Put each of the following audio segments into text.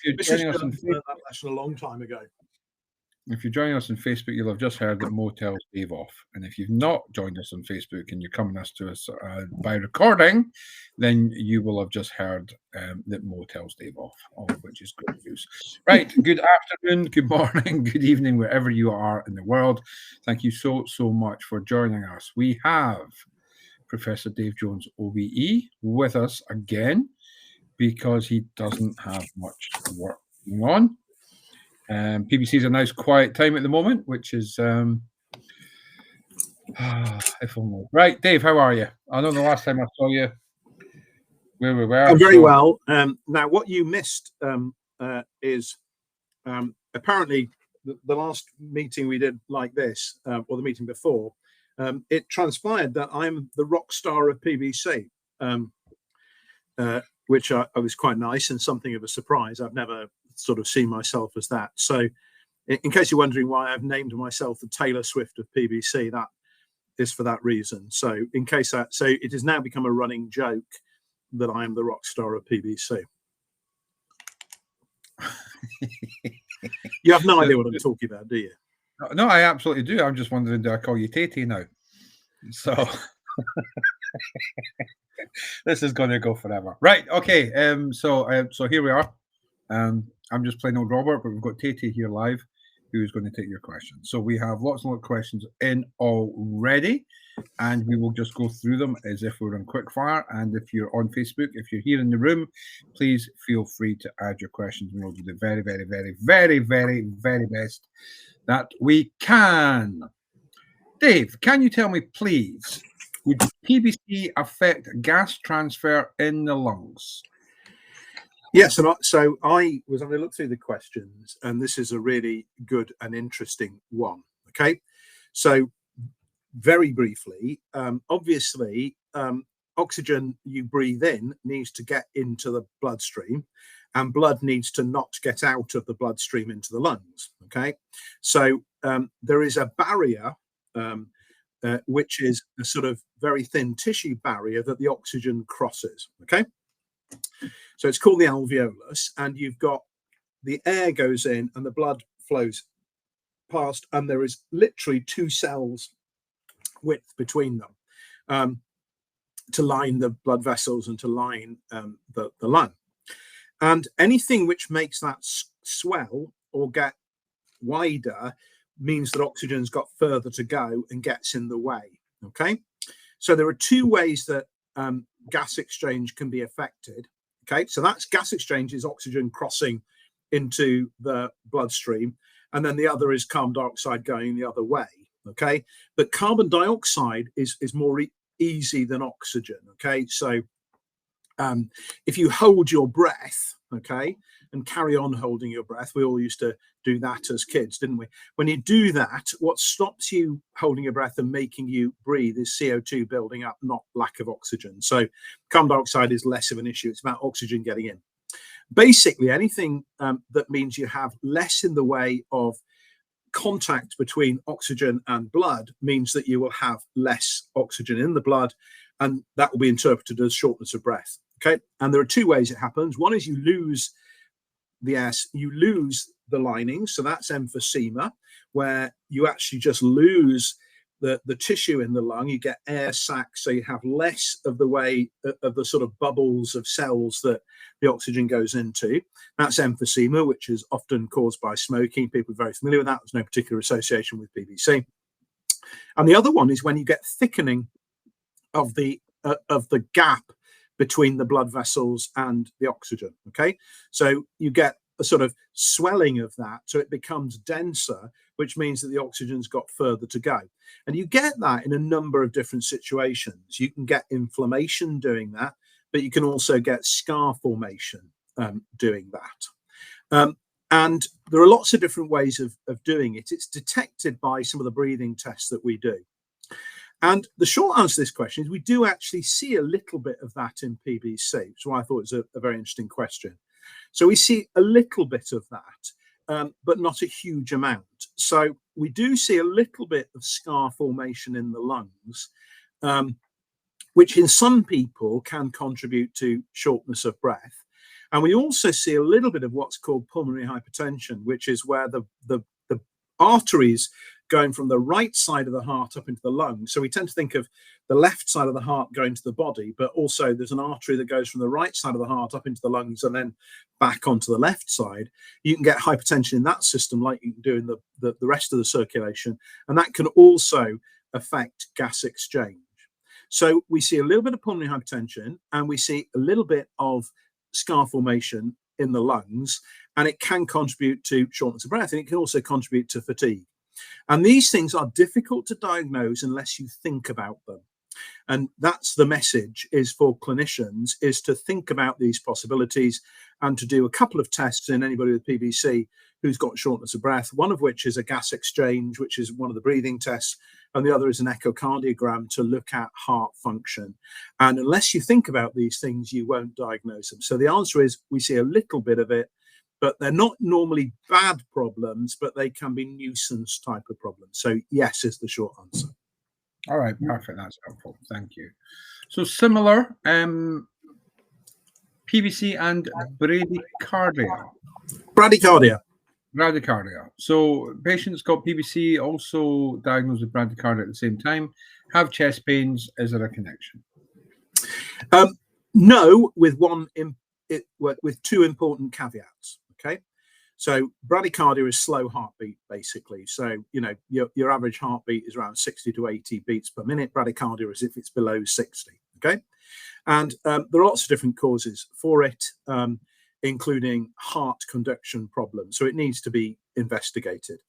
If you're joining us on Facebook, that lesson a long time ago. If you're joining us on Facebook, you'll have just heard that Mo tells Dave off. And if you've not joined us on Facebook and you're coming to us by recording, then you will have just heard that Mo tells Dave off, all of which is good news. Right. Good afternoon, good morning, good evening, wherever you are in the world. Thank you so much for joining us. We have Professor Dave Jones, OBE, with us again because he doesn't have much work going on. PBC is a nice quiet time at the moment, which is if only. Right, Dave, how are you? I know the last time I saw you, where we were. I'm very well. Now, what you missed is apparently the last meeting we did like this, or the meeting before, it transpired that I'm the rock star of PBC, which I was quite nice and something of a surprise. I've never sort of seen myself as that. So in case you're wondering why I've named myself the Taylor Swift of PBC, that is for that reason. So in case that, so it has now become a running joke that I am the rock star of PBC. You have no idea what I'm talking about, do you? No, I absolutely do. I'm just wondering, do I call you Tate now? So this is going to go forever. Right. Okay. So here we are. I'm just playing old Robert, but we've got Tate here live, who's going to take your questions. So we have lots and lots of questions in already, and we will just go through them as if we're on quickfire. And if you're on Facebook, if you're here in the room, please feel free to add your questions. We'll do the very, very, very, very, very, very best that we can. Dave, can you tell me, please, would PBC affect gas transfer in the lungs? Yes, and so I was having a look through the questions, and this is a really good and interesting one. Okay, so very briefly, obviously, oxygen you breathe in needs to get into the bloodstream, and blood needs to not get out of the bloodstream into the lungs. Okay, so there is a barrier, which is a sort of very thin tissue barrier that the oxygen crosses. Okay. So it's called the alveolus, and you've got the air goes in and the blood flows past, and there is literally 2 cells width between them to line the blood vessels and to line the lung. And anything which makes that swell or get wider means that oxygen's got further to go and gets in the way. Okay, so there are 2 ways that gas exchange can be affected. Okay, so that's gas exchange is oxygen crossing into the bloodstream, and then the other is carbon dioxide going the other way. Okay, but carbon dioxide is more easy than oxygen. Okay, so if you hold your breath, okay, and carry on holding your breath, we all used to do that as kids, didn't we? When you do that, what stops you holding your breath and making you breathe is CO2 building up, not lack of oxygen. So carbon dioxide is less of an issue. It's about oxygen getting in. Basically, anything that means you have less in the way of contact between oxygen and blood means that you will have less oxygen in the blood, and that will be interpreted as shortness of breath. Okay, and there are 2 ways it happens. One is you lose the air, you lose the lining, so that's emphysema, where you actually just lose the tissue in the lung. You get air sacs, so you have less of the way of the sort of bubbles of cells that the oxygen goes into. That's emphysema, which is often caused by smoking. People are very familiar with that. There's no particular association with PBC. And the other one is when you get thickening of the gap between the blood vessels and the oxygen. Okay, so you get a sort of swelling of that, so it becomes denser, which means that the oxygen's got further to go. And you get that in a number of different situations. You can get inflammation doing that, but you can also get scar formation doing that. And there are lots of different ways of doing it. It's detected by some of the breathing tests that we do. And the short answer to this question is we do actually see a little bit of that in PBC, which is why I thought it was a very interesting question. So we see a little bit of that, but not a huge amount. So we do see a little bit of scar formation in the lungs, which in some people can contribute to shortness of breath. And we also see a little bit of what's called pulmonary hypertension, which is where the arteries going from the right side of the heart up into the lungs. So we tend to think of the left side of the heart going to the body, but also there's an artery that goes from the right side of the heart up into the lungs and then back onto the left side. You can get hypertension in that system like you can do in the rest of the circulation, and that can also affect gas exchange. So we see a little bit of pulmonary hypertension, and we see a little bit of scar formation in the lungs, and it can contribute to shortness of breath, and it can also contribute to fatigue. And these things are difficult to diagnose unless you think about them. And that's the message, is for clinicians, is to think about these possibilities and to do a couple of tests in anybody with PBC who's got shortness of breath, one of which is a gas exchange, which is one of the breathing tests, and the other is an echocardiogram to look at heart function. And unless you think about these things, you won't diagnose them. So the answer is we see a little bit of it, but they're not normally bad problems, but they can be nuisance type of problems. So yes is the short answer. All right, perfect. That's helpful. Thank you. So similar, PBC and bradycardia. Bradycardia. Bradycardia. So patients got PBC, also diagnosed with bradycardia at the same time, have chest pains. Is there a connection? No, with with two important caveats. Okay, so bradycardia is slow heartbeat, basically. So your average heartbeat is around 60 to 80 beats per minute. Bradycardia is if it's below 60. Okay, and there are lots of different causes for it, including heart conduction problems. So it needs to be investigated.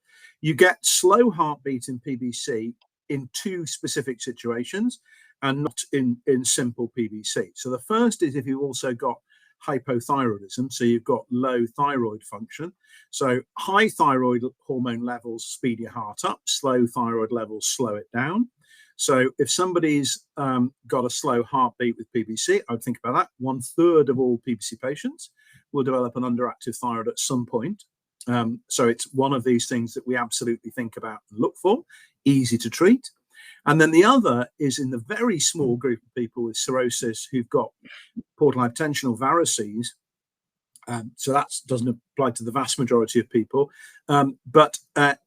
You get slow heartbeat in PBC in two specific situations, and not in simple PBC. So the first is if you've also got hypothyroidism, so you've got low thyroid function. So high thyroid hormone levels speed your heart up, slow thyroid levels slow it down. So if somebody's got a slow heartbeat with PBC, I would think about that. 1/3 of all PBC patients will develop an underactive thyroid at some point. So it's one of these things that we absolutely think about and look for, easy to treat. And then the other is in the very small group of people with cirrhosis who've got portal hypertension or varices. So that doesn't apply to the vast majority of people. But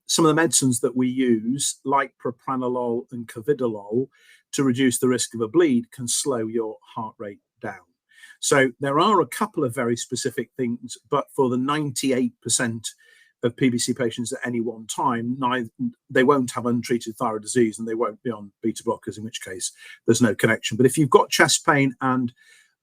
some of the medicines that we use, like propranolol and carvedilol, to reduce the risk of a bleed, can slow your heart rate down. So there are a couple of very specific things, but for the 98% of PBC patients at any one time, they won't have untreated thyroid disease and they won't be on beta blockers, in which case there's no connection. But if you've got chest pain and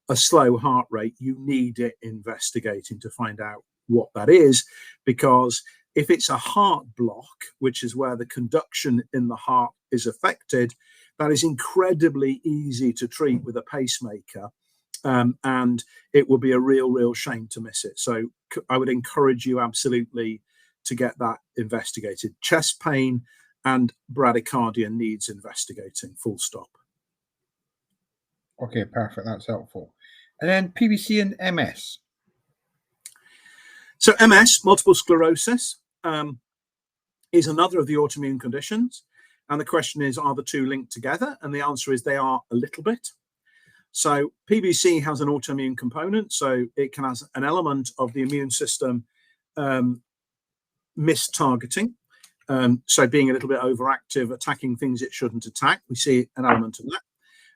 a slow heart rate, you need it investigating to find out what that is, because if it's a heart block, which is where the conduction in the heart is affected, that is incredibly easy to treat with a pacemaker. And it will be a real shame to miss it. So I would encourage you absolutely to get that investigated. Chest pain and bradycardia needs investigating, full stop. Okay, perfect. That's helpful. And then PBC and MS. So MS, multiple sclerosis, is another of the autoimmune conditions. And the question is, are the two linked together? And the answer is they are a little bit. So PBC has an autoimmune component, so it can have an element of the immune system mistargeting, so being a little bit overactive, attacking things it shouldn't attack. We see an element of that.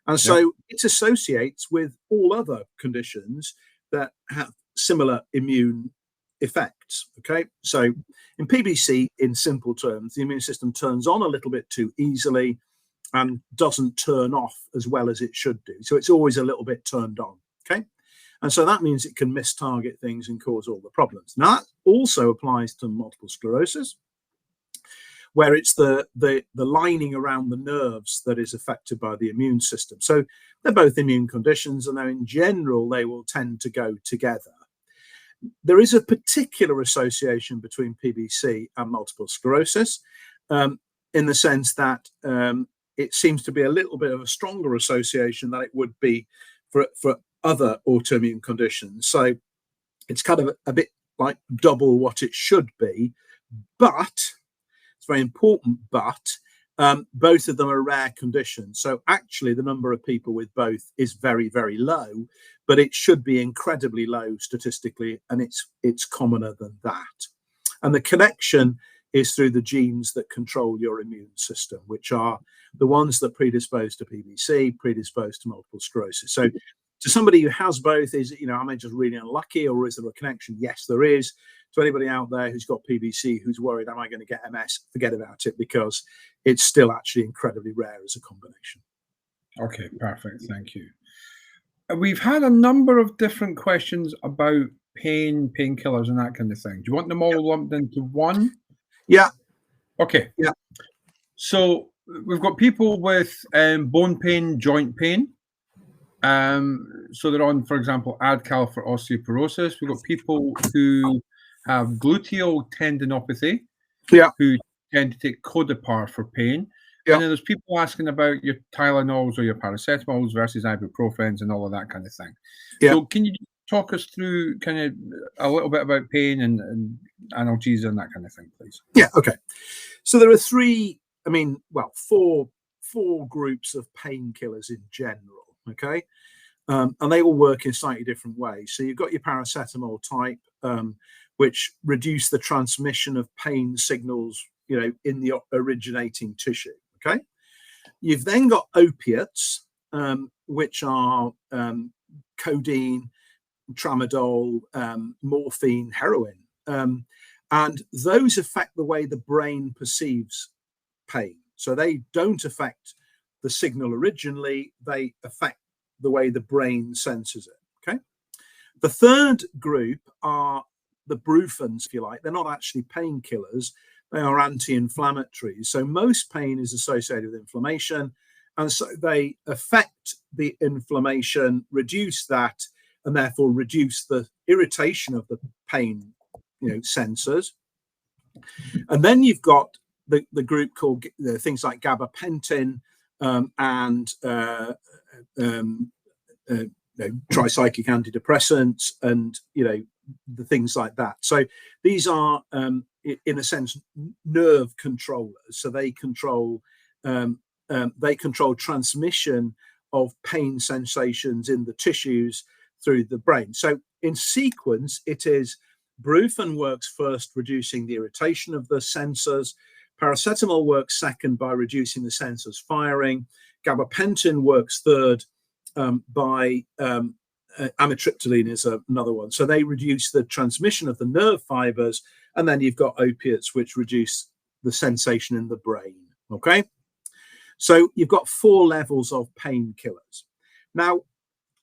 And so it associates with all other conditions that have similar immune effects. Okay, so in PBC, in simple terms, the immune system turns on a little bit too easily and doesn't turn off as well as it should do. So it's always a little bit turned on. Okay, and so that means it can mistarget things and cause all the problems. Now that also applies to multiple sclerosis, where it's the lining around the nerves that is affected by the immune system. So they're both immune conditions, and in general, they will tend to go together. There is a particular association between PBC and multiple sclerosis, in the sense that it seems to be a little bit of a stronger association than it would be for other autoimmune conditions. So it's kind of a bit like double what it should be, but it's very important, but Both of them are rare conditions. So actually the number of people with both is very, very low, but it should be incredibly low statistically, and it's commoner than that. And the connection is through the genes that control your immune system, which are the ones that predispose to PBC, predispose to multiple sclerosis. So to somebody who has both, am I just really unlucky, or is there a connection? Yes, there is. To anybody out there who's got PBC, who's worried, am I going to get MS? Forget about it, because it's still actually incredibly rare as a combination. Okay, perfect. Thank you. We've had a number of different questions about pain, painkillers, and that kind of thing. Do you want them all lumped into one? Yeah. Okay. Yeah. So we've got people with bone pain, joint pain. So they're on, for example, Adcal for osteoporosis. We've got people who have gluteal tendinopathy, who tend to take Codipar for pain. And then there's people asking about your Tylenols or your paracetamols versus ibuprofens and all of that kind of thing. So can you talk us through kind of a little bit about pain and analgesia and that kind of thing, please? Yeah, okay. So there are four groups of painkillers in general, okay? And they all work in slightly different ways. So you've got your paracetamol type, which reduce the transmission of pain signals, in the originating tissue, okay? You've then got opiates, which are codeine, tramadol, morphine, heroin. And those affect the way the brain perceives pain. So they don't affect the signal originally, they affect the way the brain senses it, okay? The third group are the brufens, if you like. They're not actually painkillers, they are anti-inflammatories. So most pain is associated with inflammation, and so they affect the inflammation, reduce that, and therefore reduce the irritation of the pain sensors. And then you've got the group called things like gabapentin and tricyclic antidepressants and the things like that. So these are in a sense nerve controllers. So they control transmission of pain sensations in the tissues through the brain. So in sequence, it is Brufen works first, reducing the irritation of the sensors. Paracetamol works second by reducing the sensors firing. Gabapentin works third by amitriptyline is another one. So they reduce the transmission of the nerve fibers, and then you've got opiates, which reduce the sensation in the brain. Okay, so you've got four levels of painkillers. Now,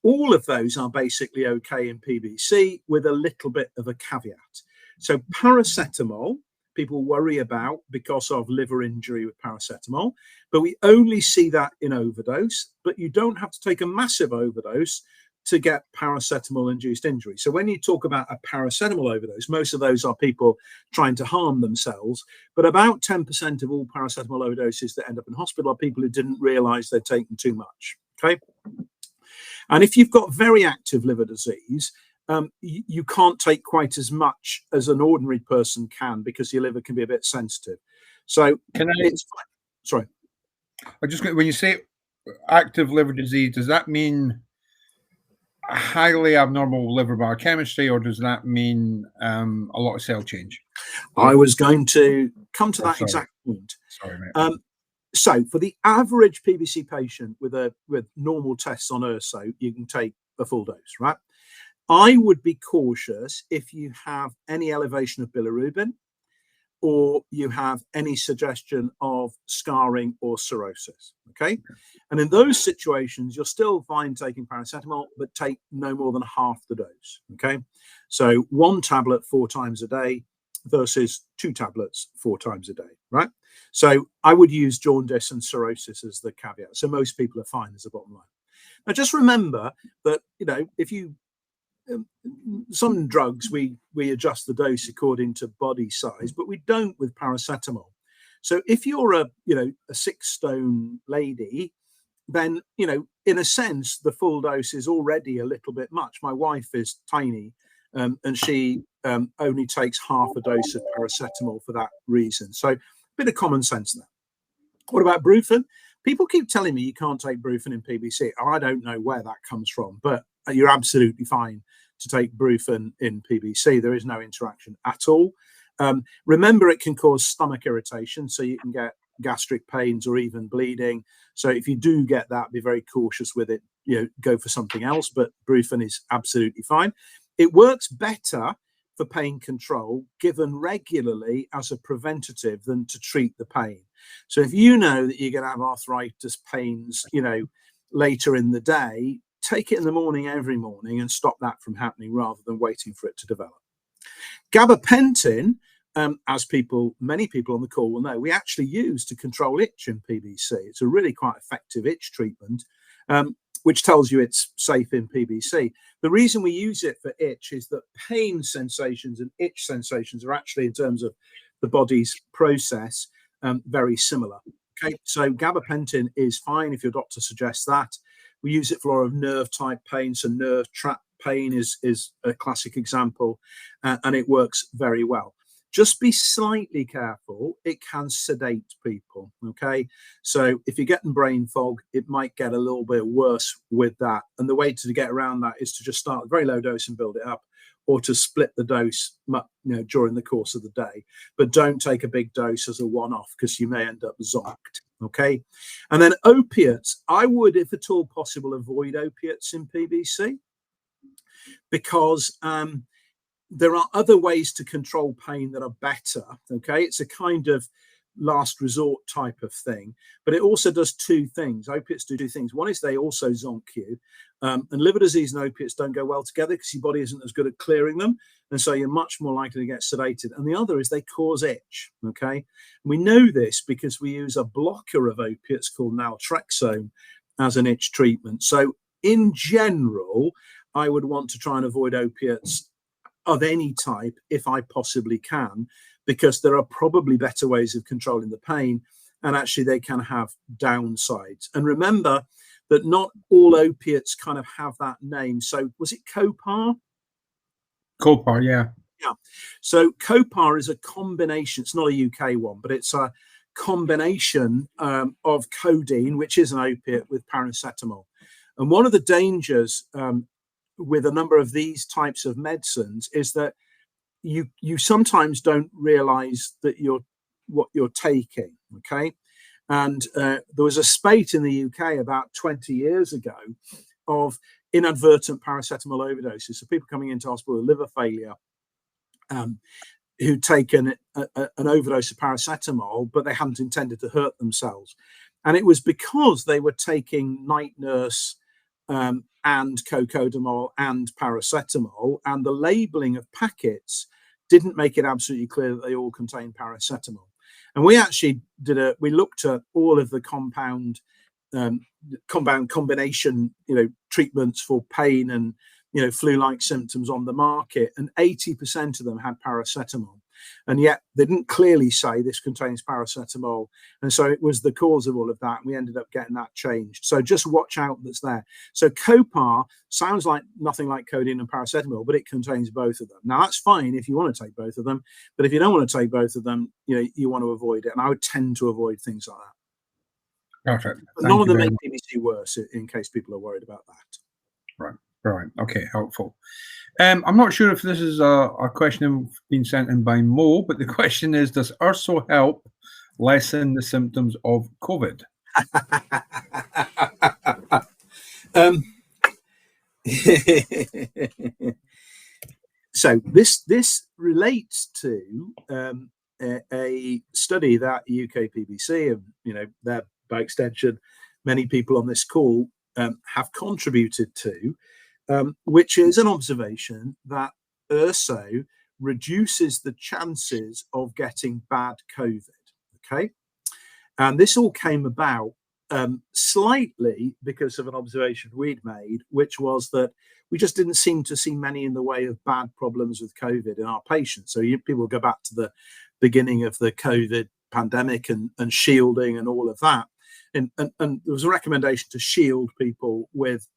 all of those are basically okay in PBC with a little bit of a caveat. So paracetamol, people worry about because of liver injury with paracetamol, but we only see that in overdose, but you don't have to take a massive overdose to get paracetamol-induced injury. So when you talk about a paracetamol overdose, most of those are people trying to harm themselves, but about 10% of all paracetamol overdoses that end up in hospital are people who didn't realize they'd taken too much, okay? And if you've got very active liver disease, you can't take quite as much as an ordinary person can because your liver can be a bit sensitive. So sorry. When you say active liver disease, does that mean highly abnormal liver biochemistry, or does that mean a lot of cell change? I was going to come to that exact point. Sorry, mate. So for the average PBC patient with normal tests on URSO, you can take a full dose, right? I would be cautious if you have any elevation of bilirubin or you have any suggestion of scarring or cirrhosis, okay? And in those situations, you're still fine taking paracetamol, but take no more than half the dose, okay? So 1 tablet 4 times a day versus 2 tablets 4 times a day, right? So I would use jaundice and cirrhosis as the caveat. So most people are fine as a bottom line. Now, just remember that, if you some drugs we adjust the dose according to body size, but we don't with paracetamol. So if you're a 6-stone lady, then in a sense the full dose is already a little bit much. My wife is tiny, and she only takes half a dose of paracetamol for that reason. So a bit of common sense there. What about Brufen? People keep telling me you can't take Brufen in PBC. I don't know where that comes from, but you're absolutely fine to take Brufen in PBC. There is no interaction at all. Remember, it can cause stomach irritation, so you can get gastric pains or even bleeding. So if you do get that, be very cautious with it. Go for something else, but Brufen is absolutely fine. It works better for pain control given regularly as a preventative than to treat the pain. So if you know that you're going to have arthritis pains, later in the day, take it in the morning every morning and stop that from happening rather than waiting for it to develop. Gabapentin, as many people on the call will know, we actually use to control itch in PBC. It's a really quite effective itch treatment, which tells you it's safe in PBC. The reason we use it for itch is that pain sensations and itch sensations are actually, in terms of the body's process, very similar. Okay, so gabapentin is fine if your doctor suggests that. We use it for a lot of nerve type pain, so nerve trap pain is a classic example, and it works very well. Just be slightly careful. It can sedate people, okay? So if you're getting brain fog, it might get a little bit worse with that. And the way to get around that is to just start with a very low dose and build it up, or to split the dose during the course of the day. But don't take a big dose as a one-off, because you may end up zonked, okay? And then opiates, I would, if at all possible, avoid opiates in PBC, because there are other ways to control pain that are better, okay? It's a kind of last resort type of thing, but it also does two things. Opiates do two things. One is they also zonk you, and liver disease and opiates don't go well together because your body isn't as good at clearing them, and so you're much more likely to get sedated. And the other is they cause itch, okay? We know this because we use a blocker of opiates called naltrexone as an itch treatment. So in general, I would want to try and avoid opiates of any type if I possibly can, because there are probably better ways of controlling the pain, and actually they can have downsides. And remember that not all opiates kind of have that name. So was it Copar? Copar, yeah. Yeah. So Copar is a combination. It's not a UK one, but it's a combination of codeine, which is an opiate, with paracetamol. And one of the dangers with a number of these types of medicines is that you sometimes don't realize that what you're taking, okay? And there was a spate in the UK about 20 years ago of inadvertent paracetamol overdoses. So people coming into hospital with liver failure who'd taken an overdose of paracetamol, but they hadn't intended to hurt themselves. And it was because they were taking night nurse and cocodamol and paracetamol, and the labeling of packets didn't make it absolutely clear that they all contain paracetamol. And we actually we looked at all of the compound combination, treatments for pain and, flu-like symptoms on the market, and 80% of them had paracetamol. And yet they didn't clearly say this contains paracetamol. And so it was the cause of all of that. And we ended up getting that changed. So just watch out that's there. So Copar sounds like nothing like codeine and paracetamol, but it contains both of them. Now, that's fine if you want to take both of them. But if you don't want to take both of them, you want to avoid it. And I would tend to avoid things like that. Perfect. None of them make PBC worse, in case people are worried about that. Right. Right. Okay. Helpful. I'm not sure if this is a question being sent in by Mo, but the question is: does Urso help lessen the symptoms of COVID? So this relates to a study that UK PBC and that by extension many people on this call have contributed to. Which is an observation that Urso reduces the chances of getting bad COVID, okay? And this all came about slightly because of an observation we'd made, which was that we just didn't seem to see many in the way of bad problems with COVID in our patients. So people go back to the beginning of the COVID pandemic and shielding and all of that. And there was a recommendation to shield people with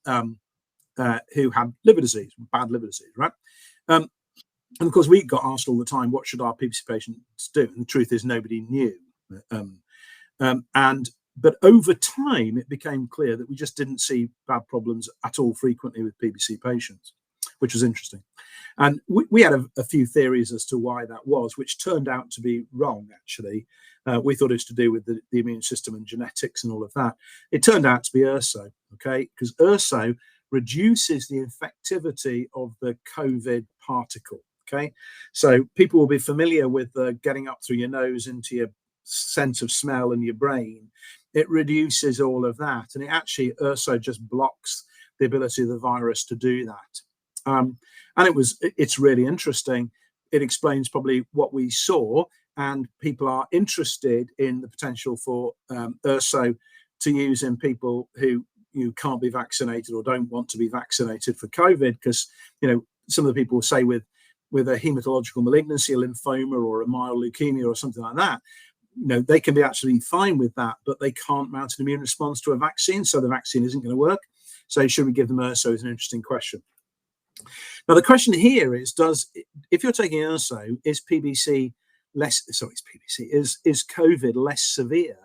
who had liver disease, bad liver disease, right? And of course, we got asked all the time, what should our PBC patients do? And the truth is nobody knew. But over time, it became clear that we just didn't see bad problems at all frequently with PBC patients, which was interesting. And we had a few theories as to why that was, which turned out to be wrong, actually. We thought it was to do with the immune system and genetics and all of that. It turned out to be URSO, okay? Because URSO reduces the infectivity of the COVID particle, okay? So people will be familiar with getting up through your nose into your sense of smell and your brain. It reduces all of that, and it actually URSO just blocks the ability of the virus to do that. And it's really interesting. It explains probably what we saw, and people are interested in the potential for URSO to use in people who can't be vaccinated or don't want to be vaccinated for COVID, because some of the people say with a hematological malignancy, a lymphoma or a mild leukemia or something like that, they can be absolutely fine with that, but they can't mount an immune response to a vaccine, so the vaccine isn't going to work. So should we give them URSO is an interesting question. Now the question here is, if you're taking URSO, is COVID less severe,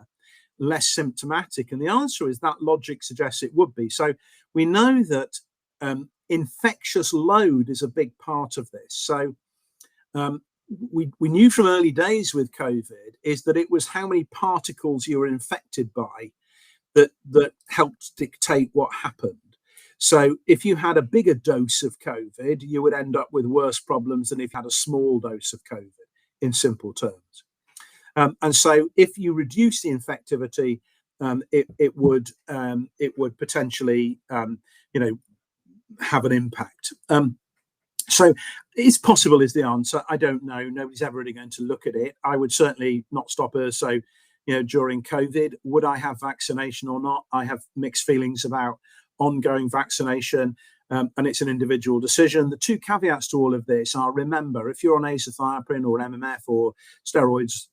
less symptomatic? And the answer is that logic suggests it would be. So we know that infectious load is a big part of this. So we knew from early days with COVID is that it was how many particles you were infected by that helped dictate what happened. So if you had a bigger dose of COVID, you would end up with worse problems than if you had a small dose of COVID, in simple terms. And so if you reduce the infectivity, it would potentially have an impact. So it's possible is the answer. I don't know. Nobody's ever really going to look at it. I would certainly not stop URSO, during COVID. Would I have vaccination or not? I have mixed feelings about ongoing vaccination, and it's an individual decision. The two caveats to all of this are, remember, if you're on azathioprine or MMF or steroids,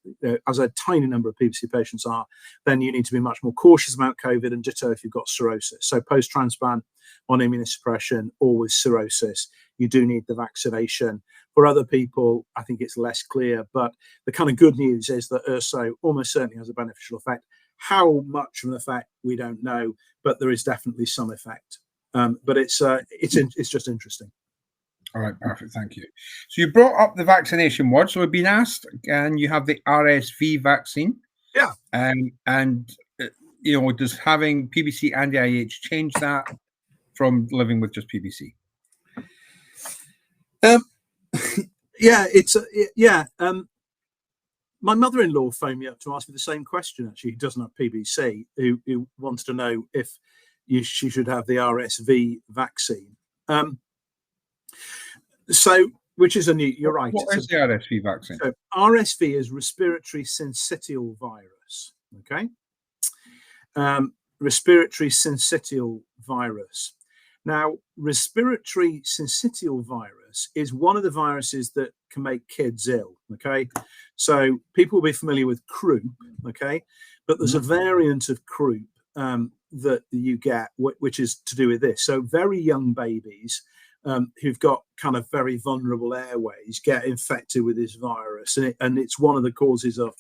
as a tiny number of PBC patients are, then you need to be much more cautious about COVID, and ditto if you've got cirrhosis. So post-transplant on immunosuppression or with cirrhosis, you do need the vaccination. For other people, I think it's less clear, but the kind of good news is that URSO almost certainly has a beneficial effect. How much of an effect, we don't know, but there is definitely some effect. But it's just interesting. All right, perfect. Thank you. So you brought up the vaccination word. So we've been asked, and you have the RSV vaccine. Yeah. And does having PBC and IH change that from living with just PBC? My mother-in-law phoned me up to ask me the same question. Actually, who doesn't have PBC, who wants to know if she should have the RSV vaccine. So, which is a new. You're right. What is the RSV vaccine? So RSV is respiratory syncytial virus. Okay. Respiratory syncytial virus. Now, respiratory syncytial virus is one of the viruses that can make kids ill, okay? So people will be familiar with croup, okay? But there's a variant of croup that you get, which is to do with this. So very young babies who've got kind of very vulnerable airways get infected with this virus. And it's one of the causes of,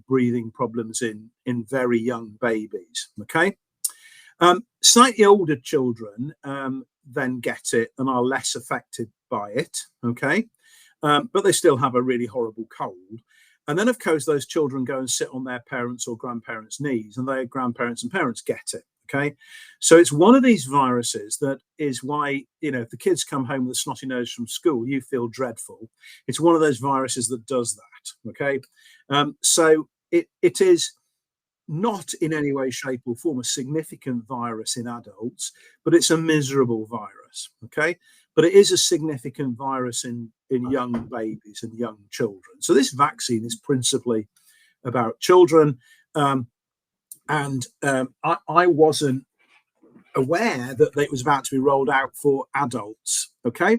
breathing problems in very young babies, okay? Slightly older children then get it and are less affected by it, okay? But they still have a really horrible cold. And then, of course, those children go and sit on their parents' or grandparents' knees, and their grandparents and parents get it, okay? So it's one of these viruses that is why, if the kids come home with a snotty nose from school, you feel dreadful. It's one of those viruses that does that, okay? So it is not in any way, shape or form a significant virus in adults, but it's a miserable virus, okay? But it is a significant virus in young babies and young children. So this vaccine is principally about children. I wasn't aware that it was about to be rolled out for adults, okay?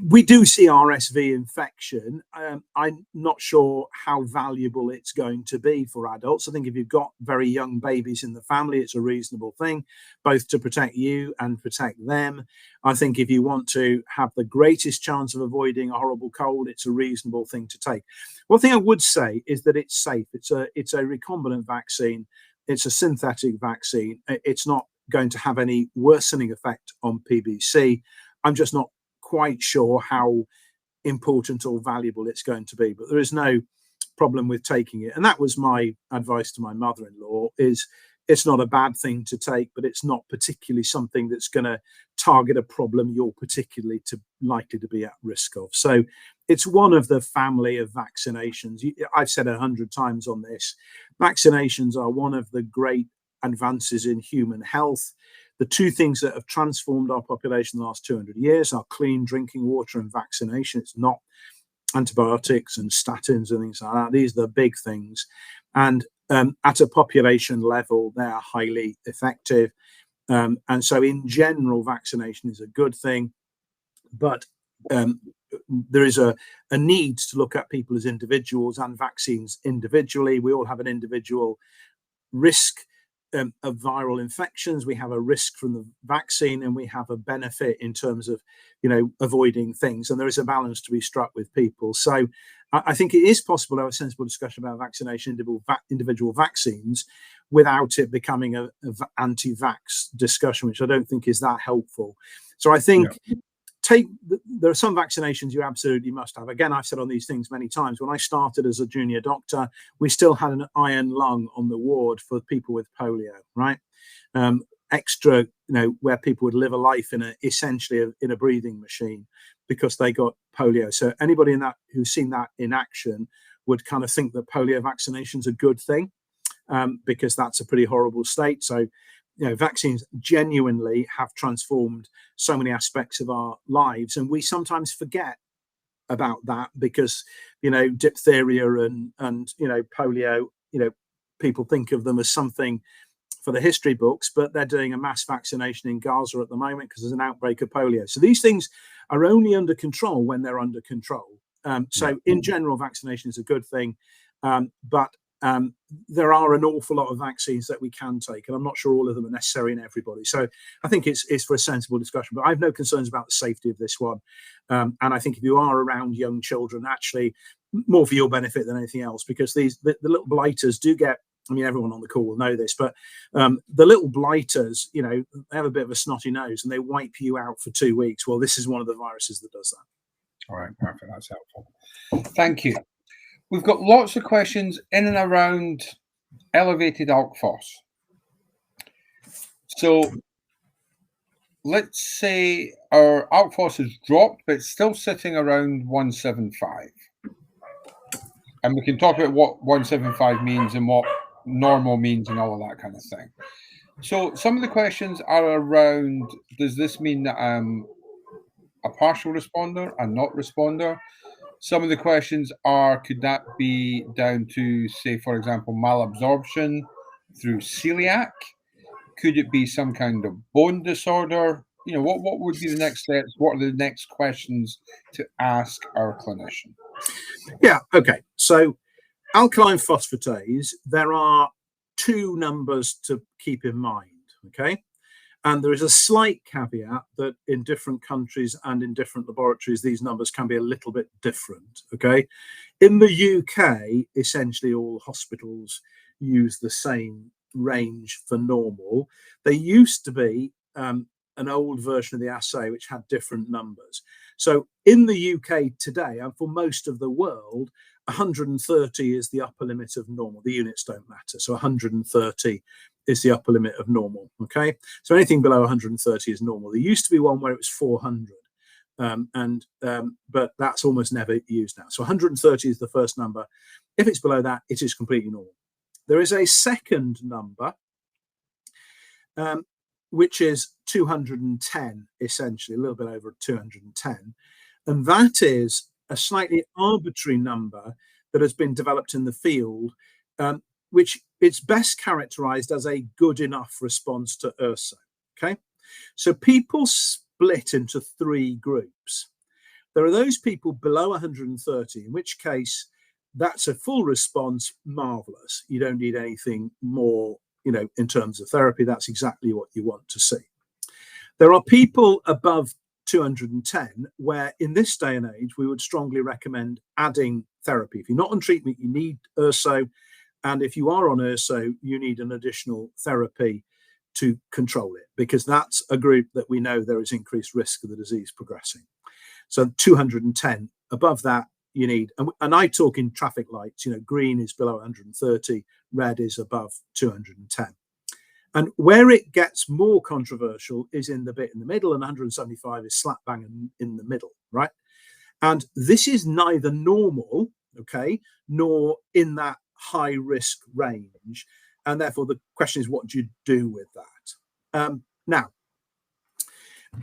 we do see RSV infection. I'm not sure how valuable it's going to be for adults. I think if you've got very young babies in the family, it's a reasonable thing, both to protect you and protect them. I think if you want to have the greatest chance of avoiding a horrible cold, it's a reasonable thing to take. One thing I would say is that it's safe. It's a recombinant vaccine. It's a synthetic vaccine. It's not going to have any worsening effect on PBC. I'm just not quite sure how important or valuable it's going to be, but there is no problem with taking it. And that was my advice to my mother-in-law, is it's not a bad thing to take, but it's not particularly something that's going to target a problem you're particularly likely to be at risk of. So it's one of the family of vaccinations. I've said 100 times on this, vaccinations are one of the great advances in human health. The two things that have transformed our population in the last 200 years are clean drinking water and vaccination. It's not antibiotics and statins and things like that. These are the big things. And at a population level, they are highly effective. And so in general, vaccination is a good thing. But there is a need to look at people as individuals and vaccines individually. We all have an individual risk of viral infections. We have a risk from the vaccine, and we have a benefit in terms of, avoiding things. And there is a balance to be struck with people. So I think it is possible to have a sensible discussion about vaccination, individual vaccines, without it becoming an anti-vax discussion, which I don't think is that helpful. So I think there are some vaccinations you absolutely must have. Again, I've said on these things many times, when I started as a junior doctor, we still had an iron lung on the ward for people with polio, right? Extra, where people would live a life essentially in a breathing machine because they got polio. So anybody who's seen that in action would kind of think that polio vaccination's a good thing, because that's a pretty horrible state. So vaccines genuinely have transformed so many aspects of our lives, and we sometimes forget about that because diphtheria and polio, people think of them as something for the history books, but they're doing a mass vaccination in Gaza at the moment because there's an outbreak of polio. So these things are only under control when they're under control. So in general, vaccination is a good thing, but there are an awful lot of vaccines that we can take, and I'm not sure all of them are necessary in everybody. So I think it's for a sensible discussion, but I have no concerns about the safety of this one. And I think if you are around young children, actually more for your benefit than anything else, because the little blighters do get, everyone on the call will know this, but the little blighters, they have a bit of a snotty nose and they wipe you out for 2 weeks. Well, this is one of the viruses that does that. All right, perfect. That's helpful. Thank you. We've got lots of questions in and around elevated ALK phos. So let's say our ALK phos has dropped, but it's still sitting around 175. And we can talk about what 175 means and what normal means and all of that kind of thing. So some of the questions are around, does this mean that I'm a partial responder, a not responder? Some of the questions are, could that be down to, say, for example, malabsorption through celiac? Could it be some kind of bone disorder? What would be the next steps? What are the next questions to ask our clinician? Yeah, okay. So alkaline phosphatase, there are two numbers to keep in mind, okay? And there is a slight caveat that in different countries and in different laboratories, these numbers can be a little bit different, okay? In the UK, essentially all hospitals use the same range for normal. There used to be an old version of the assay which had different numbers. So in the UK today, and for most of the world, 130 is the upper limit of normal. The units don't matter. So 130 is the upper limit of normal, okay? So anything below 130 is normal. There used to be one where it was 400, but that's almost never used now. So 130 is the first number. If it's below that, it is completely normal. There is a second number, which is 210, essentially, a little bit over 210. And that is a slightly arbitrary number that has been developed in the field, which it's best characterized as a good enough response to URSA, okay? So people split into three groups. There are those people below 130, in which case that's a full response, marvelous. You don't need anything more, in terms of therapy. That's exactly what you want to see. There are people above 210 where in this day and age, we would strongly recommend adding therapy. If you're not on treatment, you need URSO. And if you are on URSO, you need an additional therapy to control it, because that's a group that we know there is increased risk of the disease progressing. So 210, above that, you need, and I talk in traffic lights, green is below 130, red is above 210. And where it gets more controversial is in the bit in the middle, and 175 is slap bang in the middle, right? And this is neither normal, okay, nor in that high risk range. And therefore, the question is, what do you do with that? Now,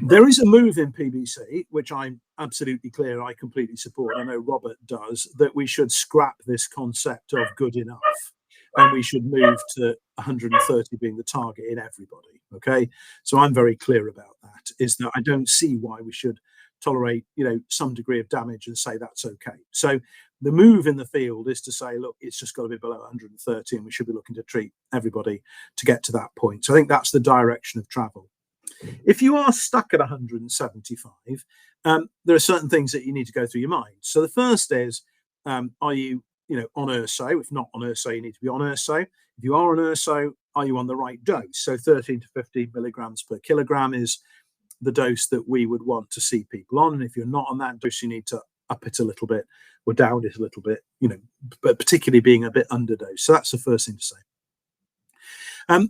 there is a move in PBC, which I'm absolutely clear I completely support. I know Robert does, that we should scrap this concept of good enough. And we should move to 130 being the target in everybody. Okay, so I'm very clear about that. Is that I don't see why we should tolerate, some degree of damage and say that's okay. So the move in the field is to say, look, it's just got to be below 130, and we should be looking to treat everybody to get to that point. So I think that's the direction of travel. If you are stuck at 175, there are certain things that you need to go through your mind. So the first is, are you on URSO? If not on URSO, you need to be on URSO. If you are on URSO, are you on the right dose? So 13 to 15 milligrams per kilogram is the dose that we would want to see people on. And if you're not on that dose, you need to up it a little bit or down it a little bit, but particularly being a bit underdosed. So that's the first thing to say.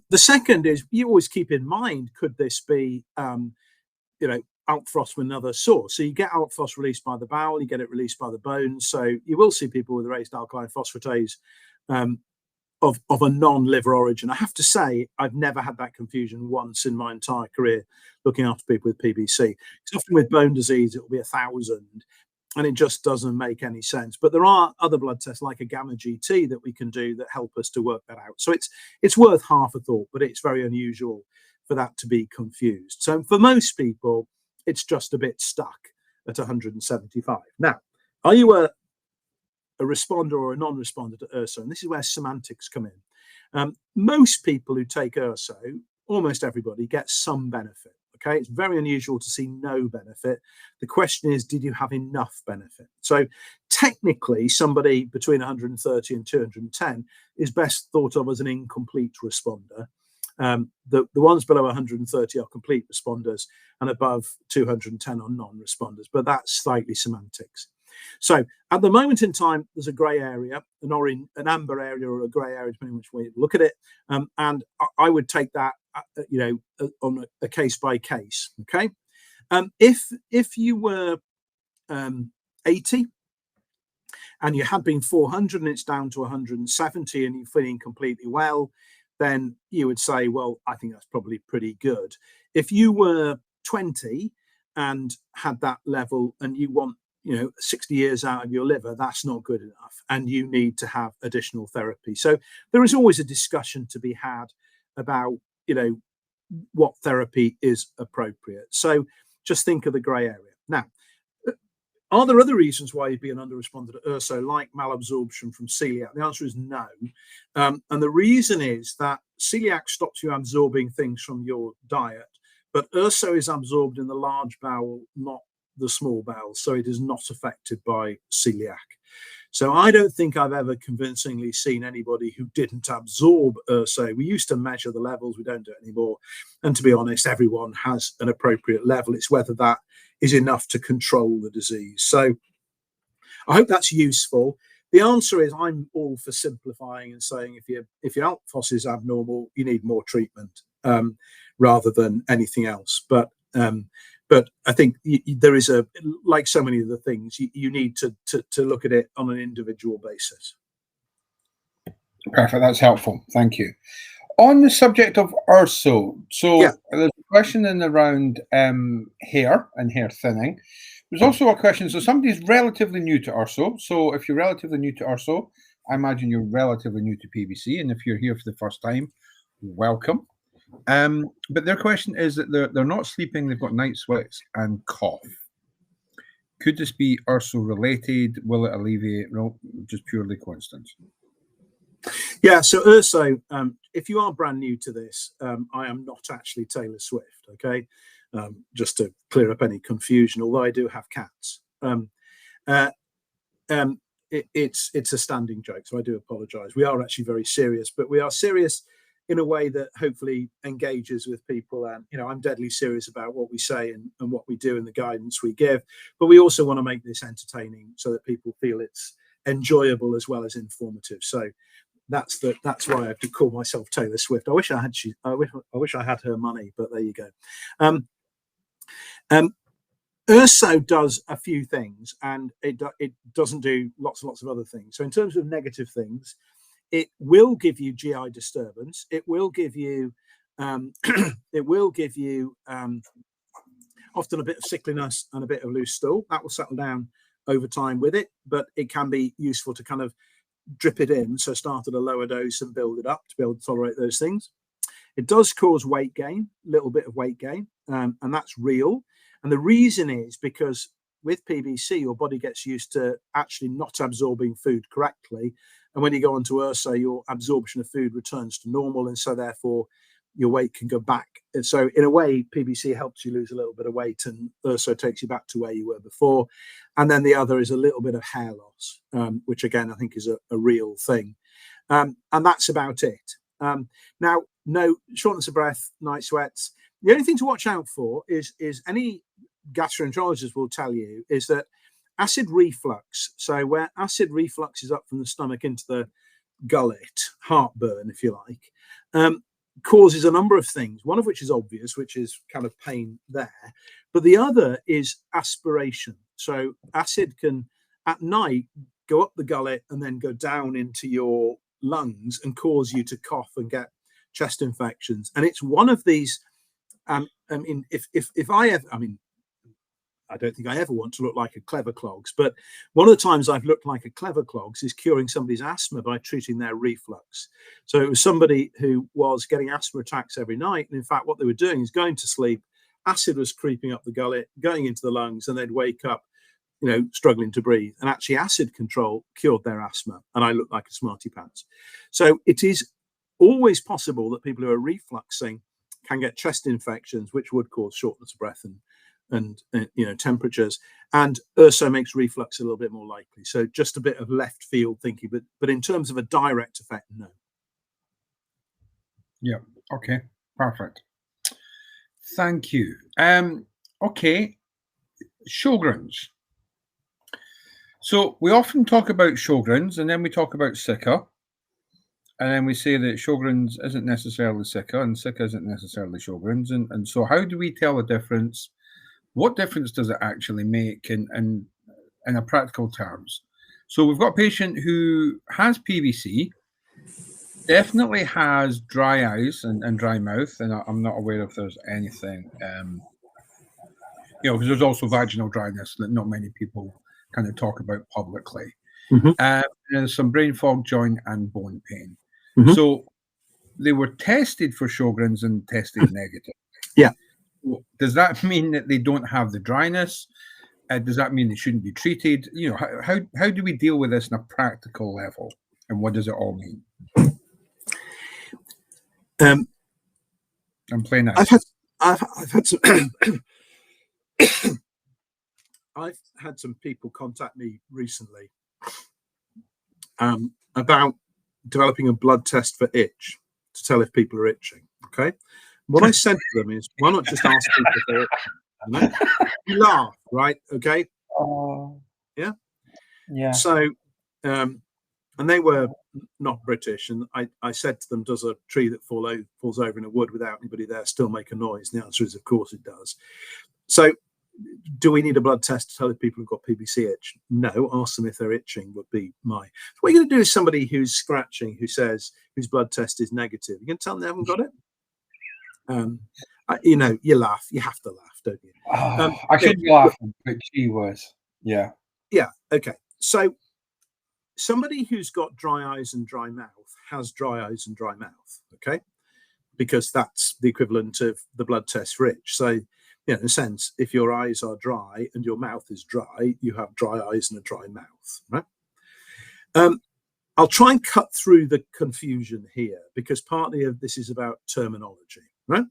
The second is, you always keep in mind, could this be, alkphos from another source? So you get alkphos released by the bowel, you get it released by the bones. So you will see people with raised alkaline phosphatase of a non-liver origin. I have to say, I've never had that confusion once in my entire career looking after people with PBC. It's often with bone disease, it will be 1,000. And it just doesn't make any sense. But there are other blood tests like a gamma GT that we can do that help us to work that out. So it's worth half a thought, but it's very unusual for that to be confused. So for most people, it's just a bit stuck at 175. Now, are you a responder or a non-responder to URSO? And this is where semantics come in. Most people who take URSO, almost everybody, gets some benefit. Okay, it's very unusual to see no benefit. The question is, did you have enough benefit? So technically, somebody between 130 and 210 is best thought of as an incomplete responder. The ones below 130 are complete responders, and above 210 are non-responders, but that's slightly semantics. So at the moment in time, there's a grey area, an amber area or a grey area, depending on which way you look at it. And I would take that, on a case by case. Okay. If you were 80 and you had been 400 and it's down to 170 and you're feeling completely well, then you would say, well, I think that's probably pretty good. If you were 20 and had that level and you want 60 years out of your liver, that's not good enough, and you need to have additional therapy. So there is always a discussion to be had about what therapy is appropriate. So just think of the grey area. Now, are there other reasons why you'd be an under-responder to URSO, like malabsorption from celiac? The answer is no. And the reason is that celiac stops you absorbing things from your diet, but URSO is absorbed in the large bowel, not the small bowel, so it is not affected by celiac. So I don't think I've ever convincingly seen anybody who didn't absorb URSO. We used to measure the levels, we don't do it anymore. And to be honest, everyone has an appropriate level. It's whether that is enough to control the disease. So I hope that's useful. The answer is, I'm all for simplifying and saying if your alkphos is abnormal, you need more treatment rather than anything else. But I think there is like so many other things, you need to look at it on an individual basis. Perfect. That's helpful. Thank you. On the subject of URSO, so yeah, there's a question in around hair and hair thinning. There's also a question, so somebody's relatively new to URSO. So if you're relatively new to URSO, I imagine you're relatively new to PBC. And if you're here for the first time, welcome. But their question is that they're not sleeping, they've got night sweats and cough. Could this be URSO related? Will it alleviate? No, just purely coincidence. Yeah, so URSO, if you are brand new to this, I am not actually Taylor Swift, okay? Just to clear up any confusion, although I do have cats. It's a standing joke, so I do apologise. We are actually very serious, but we are serious in a way that hopefully engages with people. And, you know, I'm deadly serious about what we say and what we do and the guidance we give. But we also want to make this entertaining so that people feel it's enjoyable as well as informative. So that's why I have to call myself Taylor Swift. I wish I had her money, but there you go. URSO does a few things, and it doesn't do lots and lots of other things. So in terms of negative things, it will give you GI disturbance. It will give you often a bit of sickliness and a bit of loose stool. That will settle down over time with it, but it can be useful to kind of drip it in. So start at a lower dose and build it up to be able to tolerate those things. It does cause weight gain, a little bit of weight gain, and that's real. And the reason is because with PBC, your body gets used to actually not absorbing food correctly. And when you go onto URSO, your absorption of food returns to normal. And so therefore, your weight can go back. And so in a way, PBC helps you lose a little bit of weight, and URSO takes you back to where you were before. And then the other is a little bit of hair loss, which again, I think is a real thing. And that's about it. Now, no shortness of breath, night sweats. The only thing to watch out for is any gastroenterologist will tell you is that acid reflux, so where acid reflux is up from the stomach into the gullet, heartburn, if you like, causes a number of things, one of which is obvious, which is kind of pain there. But the other is aspiration. So acid can, at night, go up the gullet and then go down into your lungs and cause you to cough and get chest infections. And it's one of these, I mean, I don't think I ever want to look like a clever clogs, but one of the times I've looked like a clever clogs is curing somebody's asthma by treating their reflux. So it was somebody who was getting asthma attacks every night. And in fact, what they were doing is going to sleep, acid was creeping up the gullet, going into the lungs, and they'd wake up, you know, struggling to breathe. And actually acid control cured their asthma. And I looked like a smarty pants. So it is always possible that people who are refluxing can get chest infections, which would cause shortness of breath and you know, temperatures, and URSO makes reflux a little bit more likely. So just a bit of left field thinking, but in terms of a direct effect, no. Yeah. Okay. Perfect. Thank you. Okay. Sjogren's. So we often talk about Sjogren's, and then we talk about Sicca, and then we say that Sjogren's isn't necessarily Sicca, and Sicca isn't necessarily Sjogren's, and so how do we tell the difference? What difference does it actually make in a practical terms? So we've got a patient who has PBC, definitely has dry eyes and dry mouth, and I'm not aware if there's anything, you know, because there's also vaginal dryness that not many people kind of talk about publicly. And there's some brain fog, joint and bone pain. So they were tested for Sjogren's and tested negative. Yeah. Does that mean that they don't have the dryness? Does that mean they shouldn't be treated? You know, how do we deal with this on a practical level, and what does it all mean? I'm playing that. I've had some I've had some people contact me recently about developing a blood test for itch to tell if people are itching. Okay. What I said to them is, why not just ask people if they're itching? You laugh, right? Okay. Yeah. Yeah. So, and they were not British, and I said to them, does a tree that falls over in a wood without anybody there still make a noise? And the answer is, of course it does. So, do we need a blood test to tell if people have got PBC itch? No. Ask them if they're itching would be my. So what you're going to do is somebody who's scratching, who says whose blood test is negative. You can tell them they haven't got it. You know, you laugh. You have to laugh, don't you? I shouldn't be laughing, but she was. Yeah. Yeah. Okay. So somebody who's got dry eyes and dry mouth has dry eyes and dry mouth. Okay, because that's the equivalent of the blood test for itch. So you know, in a sense, if your eyes are dry and your mouth is dry, you have dry eyes and a dry mouth, right? I'll try and cut through the confusion here, because partly of this is about terminology, right?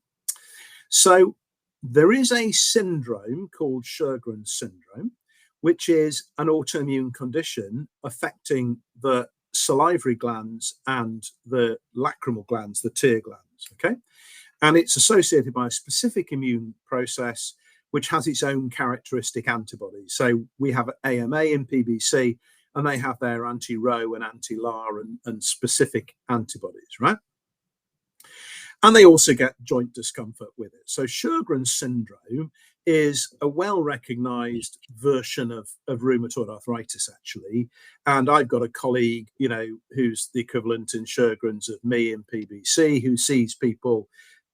So there is a syndrome called Sjögren's syndrome, which is an autoimmune condition affecting the salivary glands and the lacrimal glands, the tear glands, okay? And it's associated by a specific immune process which has its own characteristic antibodies. So we have AMA in PBC, and they have their anti-Rho and anti-LAR and specific antibodies, right? And they also get joint discomfort with it. So Sjögren's syndrome is a well-recognized version of rheumatoid arthritis, actually. And I've got a colleague, you know, who's the equivalent in Sjögren's of me in PBC, who sees people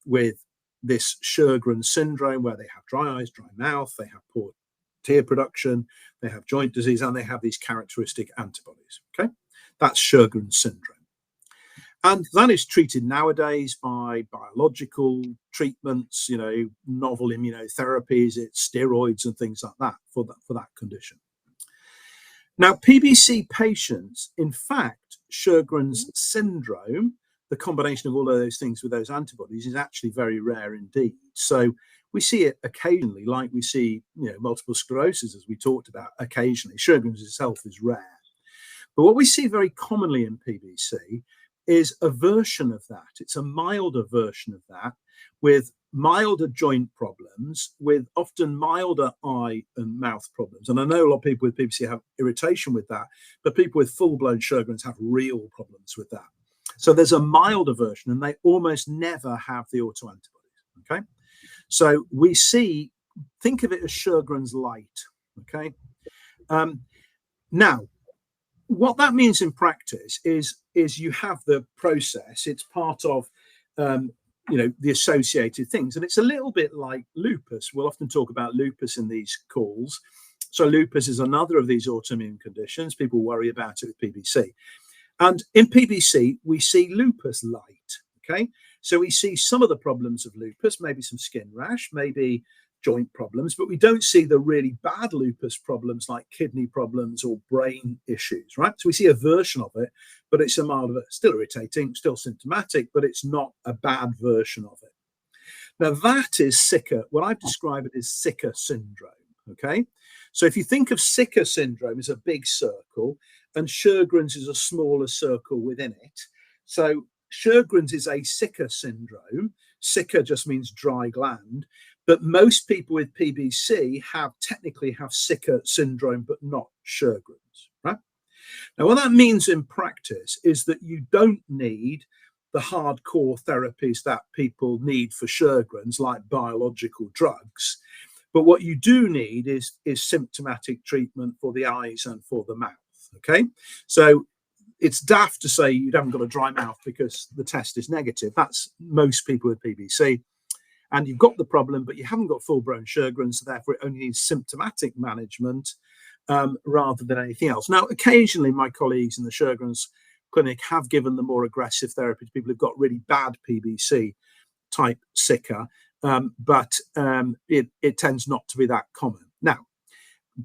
with this Sjögren's syndrome where they have dry eyes, dry mouth, they have poor tear production, they have joint disease, and they have these characteristic antibodies, okay? That's Sjögren's syndrome. And that is treated nowadays by biological treatments, you know, novel immunotherapies, it's steroids and things like that for that condition. Now, PBC patients, in fact, Sjögren's syndrome, the combination of all of those things with those antibodies, is actually very rare indeed. So we see it occasionally, like we see, you know, multiple sclerosis, as we talked about, occasionally. Sjögren's itself is rare. But what we see very commonly in PBC is a version of that. It's a milder version of that, with milder joint problems, with often milder eye and mouth problems. And I know a lot of people with PBC have irritation with that, but people with full-blown Sjögren's have real problems with that. So there's a milder version, and they almost never have the autoantibodies, okay? So we see, think of it as Sjögren's light, okay? Now, what that means in practice is you have the process. It's part of, you know, the associated things. And it's a little bit like lupus. We'll often talk about lupus in these calls. So lupus is another of these autoimmune conditions. People worry about it with PBC. And in PBC, we see lupus light, okay? So we see some of the problems of lupus, maybe some skin rash, maybe joint problems, but we don't see the really bad lupus problems like kidney problems or brain issues, right? So we see a version of it, but it's a mild, still irritating, still symptomatic, but it's not a bad version of it. Now that is Sika. What I've described it as Sika syndrome, okay? So if you think of Sika syndrome as a big circle and Sjögren's is a smaller circle within it. So Sjögren's is a Sika syndrome. Sika just means dry gland. But most people with PBC technically have Sika syndrome, but not Sjögren's, right? Now, what that means in practice is that you don't need the hardcore therapies that people need for Sjögren's, like biological drugs. But what you do need is symptomatic treatment for the eyes and for the mouth, okay? So it's daft to say you haven't got a dry mouth because the test is negative. That's most people with PBC. And you've got the problem, but you haven't got full-blown Sjögren's, so therefore it only needs symptomatic management rather than anything else. Now, occasionally my colleagues in the Sjögren's clinic have given the more aggressive therapy to people who've got really bad PBC type Sika, but it tends not to be that common. Now,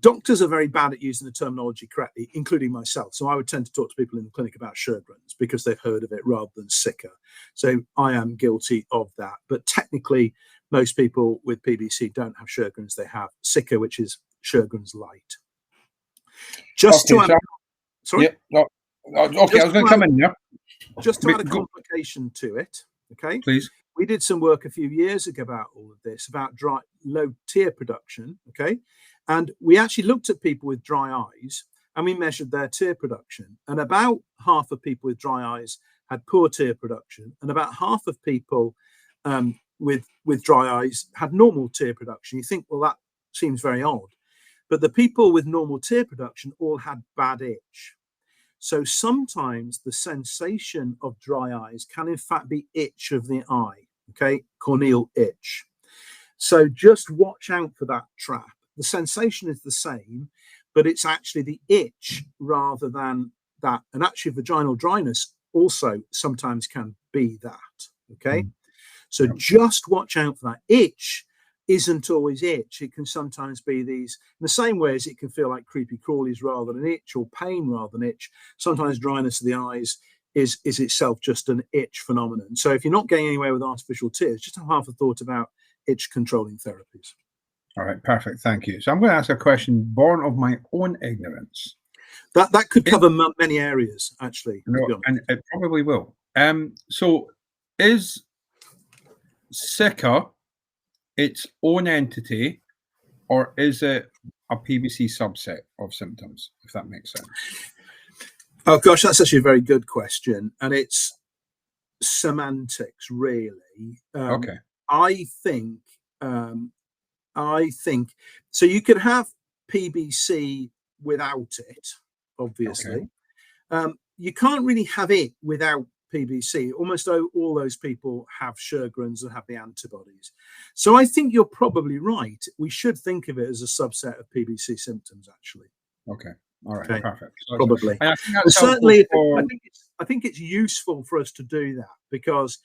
doctors are very bad at using the terminology correctly, including myself. So I would tend to talk to people in the clinic about Sjögren's because they've heard of it rather than Sika. So I am guilty of that. But technically, most people with PBC don't have Sjögren's. They have Sika, which is Sjögren's light. Just okay, to add, sorry? Yeah, no, okay, I was going to come in there. Just to add a complication to it, okay? Please. We did some work a few years ago about all of this, about low tear production, okay? And we actually looked at people with dry eyes and we measured their tear production. And about half of people with dry eyes had poor tear production, and about half of people with dry eyes had normal tear production. You think, well, that seems very odd. But the people with normal tear production all had bad itch. So sometimes the sensation of dry eyes can in fact be itch of the eye, okay, corneal itch. So just watch out for that trap. The sensation is the same, but it's actually the itch rather than that. And actually vaginal dryness also sometimes can be that, okay? So just watch out for that. Itch isn't always itch. It can sometimes be these, in the same way as it can feel like creepy crawlies rather than itch, or pain rather than itch. Sometimes dryness of the eyes is itself just an itch phenomenon. So if you're not getting anywhere with artificial tears, just have half a thought about itch controlling therapies. All right, perfect. Thank you. So I'm going to ask a question born of my own ignorance. That could cover many areas, actually. And it probably will. So is Sika its own entity, or is it a PBC subset of symptoms, if that makes sense? Oh gosh, that's actually a very good question, and it's semantics, really. Okay. I think so. You could have PBC without it, obviously. Okay. You can't really have it without PBC. Almost all those people have Sjögren's and have the antibodies. So I think you're probably right. We should think of it as a subset of PBC symptoms, actually. Okay. All right. Okay. Perfect. So Probably. I think that's Certainly, for... I think it's useful for us to do that, because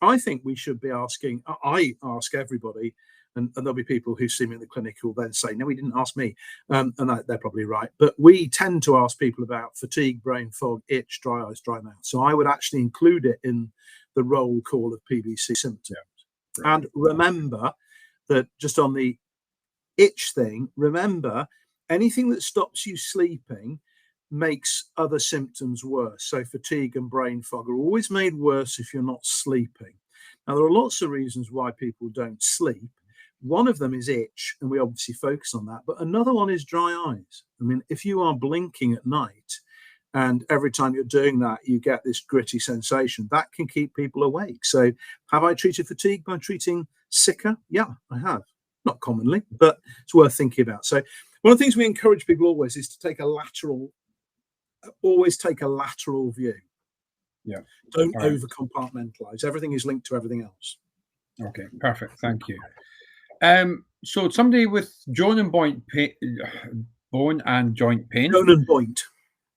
I think we should be asking. I ask everybody, and there'll be people who see me in the clinic who will then say, "No, he didn't ask me," and they're probably right. But we tend to ask people about fatigue, brain fog, itch, dry eyes, dry mouth. So I would actually include it in the roll call of PBC symptoms. Yeah. Right. And remember that just on the itch thing, remember anything that stops you sleeping makes other symptoms worse. So fatigue and brain fog are always made worse if you're not sleeping. Now, there are lots of reasons why people don't sleep. One of them is itch, and we obviously focus on that. But another one is dry eyes. I mean, if you are blinking at night, and every time you're doing that, you get this gritty sensation, that can keep people awake. So have I treated fatigue by treating Sika? Yeah, I have. Not commonly, but it's worth thinking about. So one of the things we encourage people always is to take a lateral view. Yeah. Don't over compartmentalize. Everything is linked to everything else. Okay, perfect. Thank you. So somebody with bone and joint pain. Bone and joint.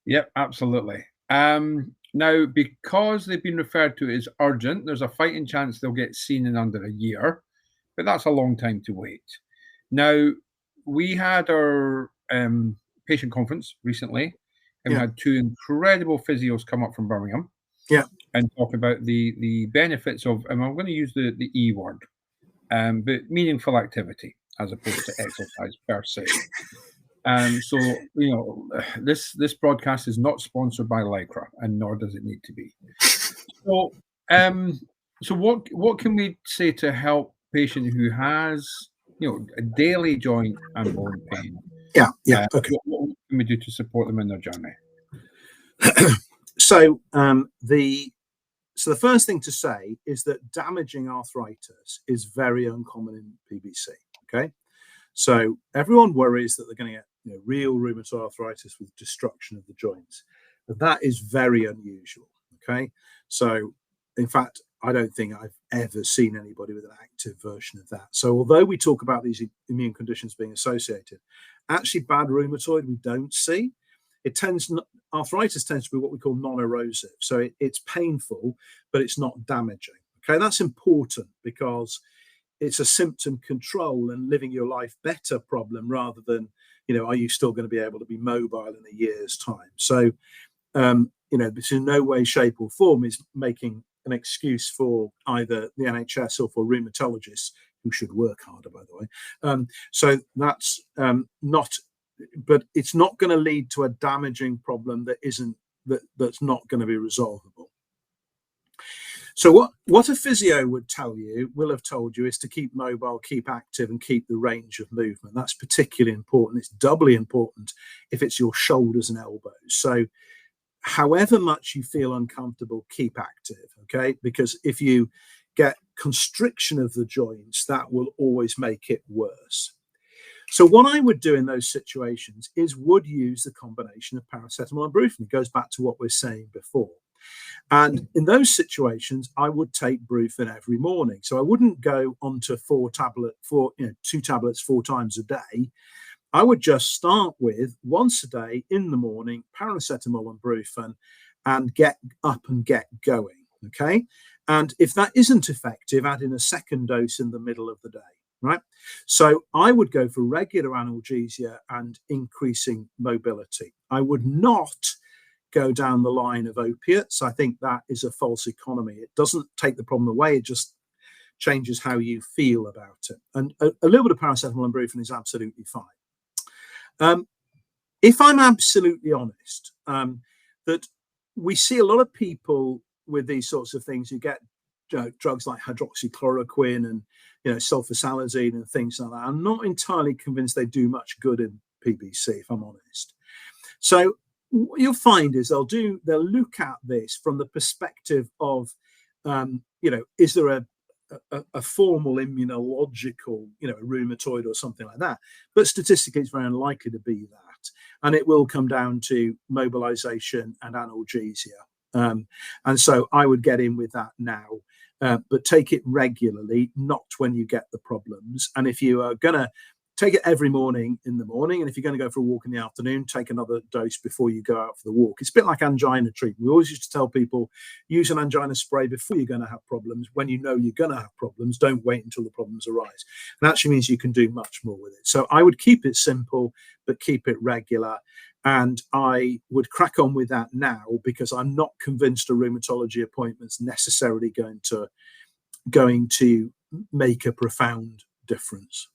Yep, absolutely. Now, because they've been referred to as urgent, there's a fighting chance they'll get seen in under a year, but that's a long time to wait. Now, we had our patient conference recently, and we had two incredible physios come up from Birmingham. Yeah. And talk about the benefits of, and I'm going to use the E word, but meaningful activity as opposed to exercise per se. So, you know, this broadcast is not sponsored by Lycra, and nor does it need to be. So, so what can we say to help patient who has, you know, a daily joint and bone pain? Yeah. Okay. What can we do to support them in their journey? So the first thing to say is that damaging arthritis is very uncommon in PBC. Okay, so everyone worries that they're going to get real rheumatoid arthritis with destruction of the joints, but that is very unusual. Okay, so in fact, I don't think I've ever seen anybody with an active version of that. So although we talk about these immune conditions being associated, actually bad rheumatoid we don't see. Arthritis tends to be what we call non-erosive. So it's painful, but it's not damaging. Okay, that's important because it's a symptom control and living your life better problem rather than, are you still going to be able to be mobile in a year's time? So, this in no way, shape or form is making an excuse for either the NHS or for rheumatologists who should work harder, by the way. So that's not. But it's not going to lead to a damaging problem that's not going to be resolvable. So what a physio will have told you is to keep mobile, keep active, and keep the range of movement. That's particularly important. It's doubly important if it's your shoulders and elbows. So however much you feel uncomfortable, keep active, okay? Because if you get constriction of the joints, that will always make it worse. So what I would do in those situations is would use the combination of paracetamol and brufen. It goes back to what we were saying before. And in those situations, I would take brufen every morning. So I wouldn't go on to 2 tablets 4 times a day. I would just start with once a day in the morning, paracetamol and brufen, and get up and get going. Okay. And if that isn't effective, add in a second dose in the middle of the day. right? So I would go for regular analgesia and increasing mobility. I would not go down the line of opiates. I think that is a false economy. It doesn't take the problem away. It just changes how you feel about it. And a little bit of paracetamol and ibuprofen is absolutely fine. If I'm absolutely honest, that we see a lot of people with these sorts of things who get drugs like hydroxychloroquine and sulfasalazine and things like that. I'm not entirely convinced they do much good in PBC, if I'm honest. So what you'll find is they'll look at this from the perspective of, is there a formal immunological, a rheumatoid or something like that. But statistically, it's very unlikely to be that. And it will come down to mobilization and analgesia. And so I would get in with that now, but take it regularly, not when you get the problems. And if you are going to take it every morning in the morning, and if you're going to go for a walk in the afternoon, take another dose before you go out for the walk. It's a bit like angina treatment. We always used to tell people, use an angina spray before you're going to have problems. When you know you're going to have problems, don't wait until the problems arise. And actually means you can do much more with it. So I would keep it simple, but keep it regular. And I would crack on with that now, because I'm not convinced a rheumatology appointment's necessarily going to make a profound difference.